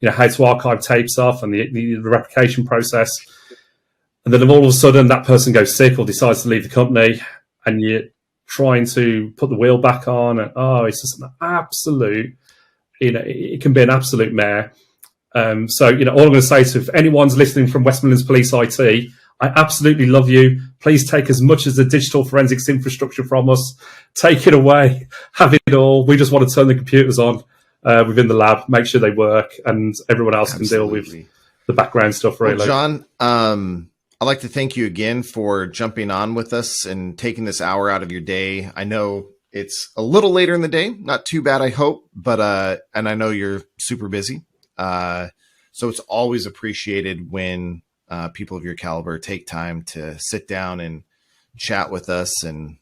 how to archive tapes off and the replication process. And then all of a sudden that person goes sick or decides to leave the company and you're trying to put the wheel back on, and it's just an absolute, it can be an absolute mare. So, all I'm going to say is, if anyone's listening from West Midlands Police IT, I absolutely love you. Please take as much as the digital forensics infrastructure from us. Take it away. Have it all. We just want to turn the computers on within the lab, make sure they work, and everyone else can deal with the background stuff, really. Well, John, I'd like to thank you again for jumping on with us and taking this hour out of your day. I know it's a little later in the day, not too bad, I hope, but and I know you're super busy. So it's always appreciated when people of your caliber take time to sit down and chat with us, and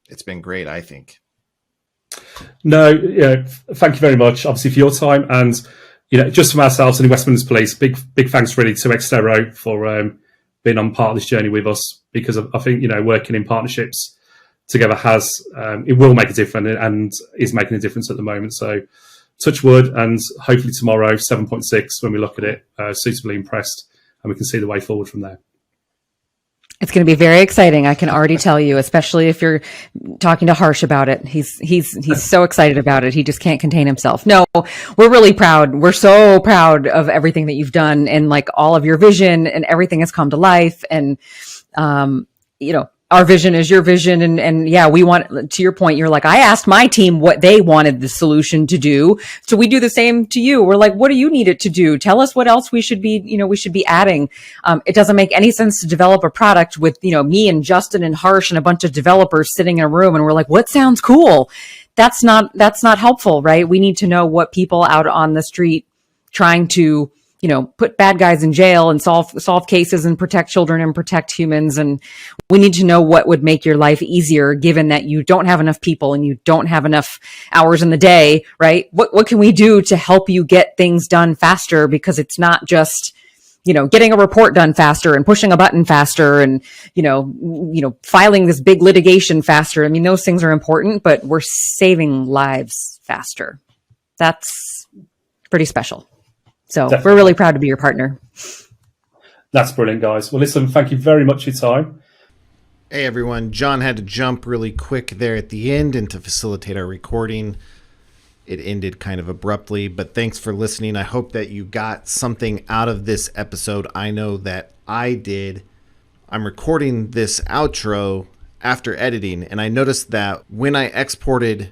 it's been great, I think. No, thank you very much, obviously, for your time, and just from ourselves and the West Midlands Police, big thanks really to Xtero for being on part of this journey with us, because I think working in partnerships together it will make a difference and is making a difference at the moment. So touch wood, and hopefully tomorrow 7.6 when we look at it, suitably impressed, and we can see the way forward from there. It's going to be very exciting. I can already tell you, especially if you're talking to Harsh about it. He's so excited about it. He just can't contain himself. No, we're really proud. We're so proud of everything that you've done, and like all of your vision and everything has come to life. And, our vision is your vision. And yeah, we want, to your point, you're like, I asked my team what they wanted the solution to do. So we do the same to you. We're like, what do you need it to do? Tell us what else we should be adding. It doesn't make any sense to develop a product with, me and Justin and Harsh and a bunch of developers sitting in a room. And we're like, what sounds cool? That's not helpful, right? We need to know what people out on the street trying to, put bad guys in jail and solve cases and protect children and protect humans. And we need to know what would make your life easier, given that you don't have enough people and you don't have enough hours in the day, right? What can we do to help you get things done faster? Because it's not just, getting a report done faster and pushing a button faster and, filing this big litigation faster. I mean, those things are important, but we're saving lives faster. That's pretty special. So Definitely. We're really proud to be your partner. That's brilliant, guys. Well, listen, thank you very much for your time. Hey, everyone. John had to jump really quick there at the end and to facilitate our recording. It ended kind of abruptly, but thanks for listening. I hope that you got something out of this episode. I know that I did. I'm recording this outro after editing, and I noticed that when I exported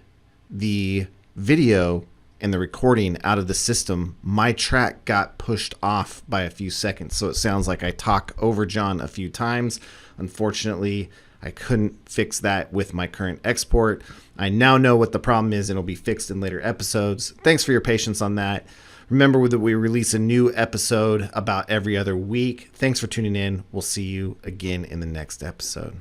the video and the recording out of the system, my track got pushed off by a few seconds. So it sounds like I talk over John a few times. Unfortunately, I couldn't fix that with my current export. I now know what the problem is, and it'll be fixed in later episodes. Thanks for your patience on that. Remember that we release a new episode about every other week. Thanks for tuning in. We'll see you again in the next episode.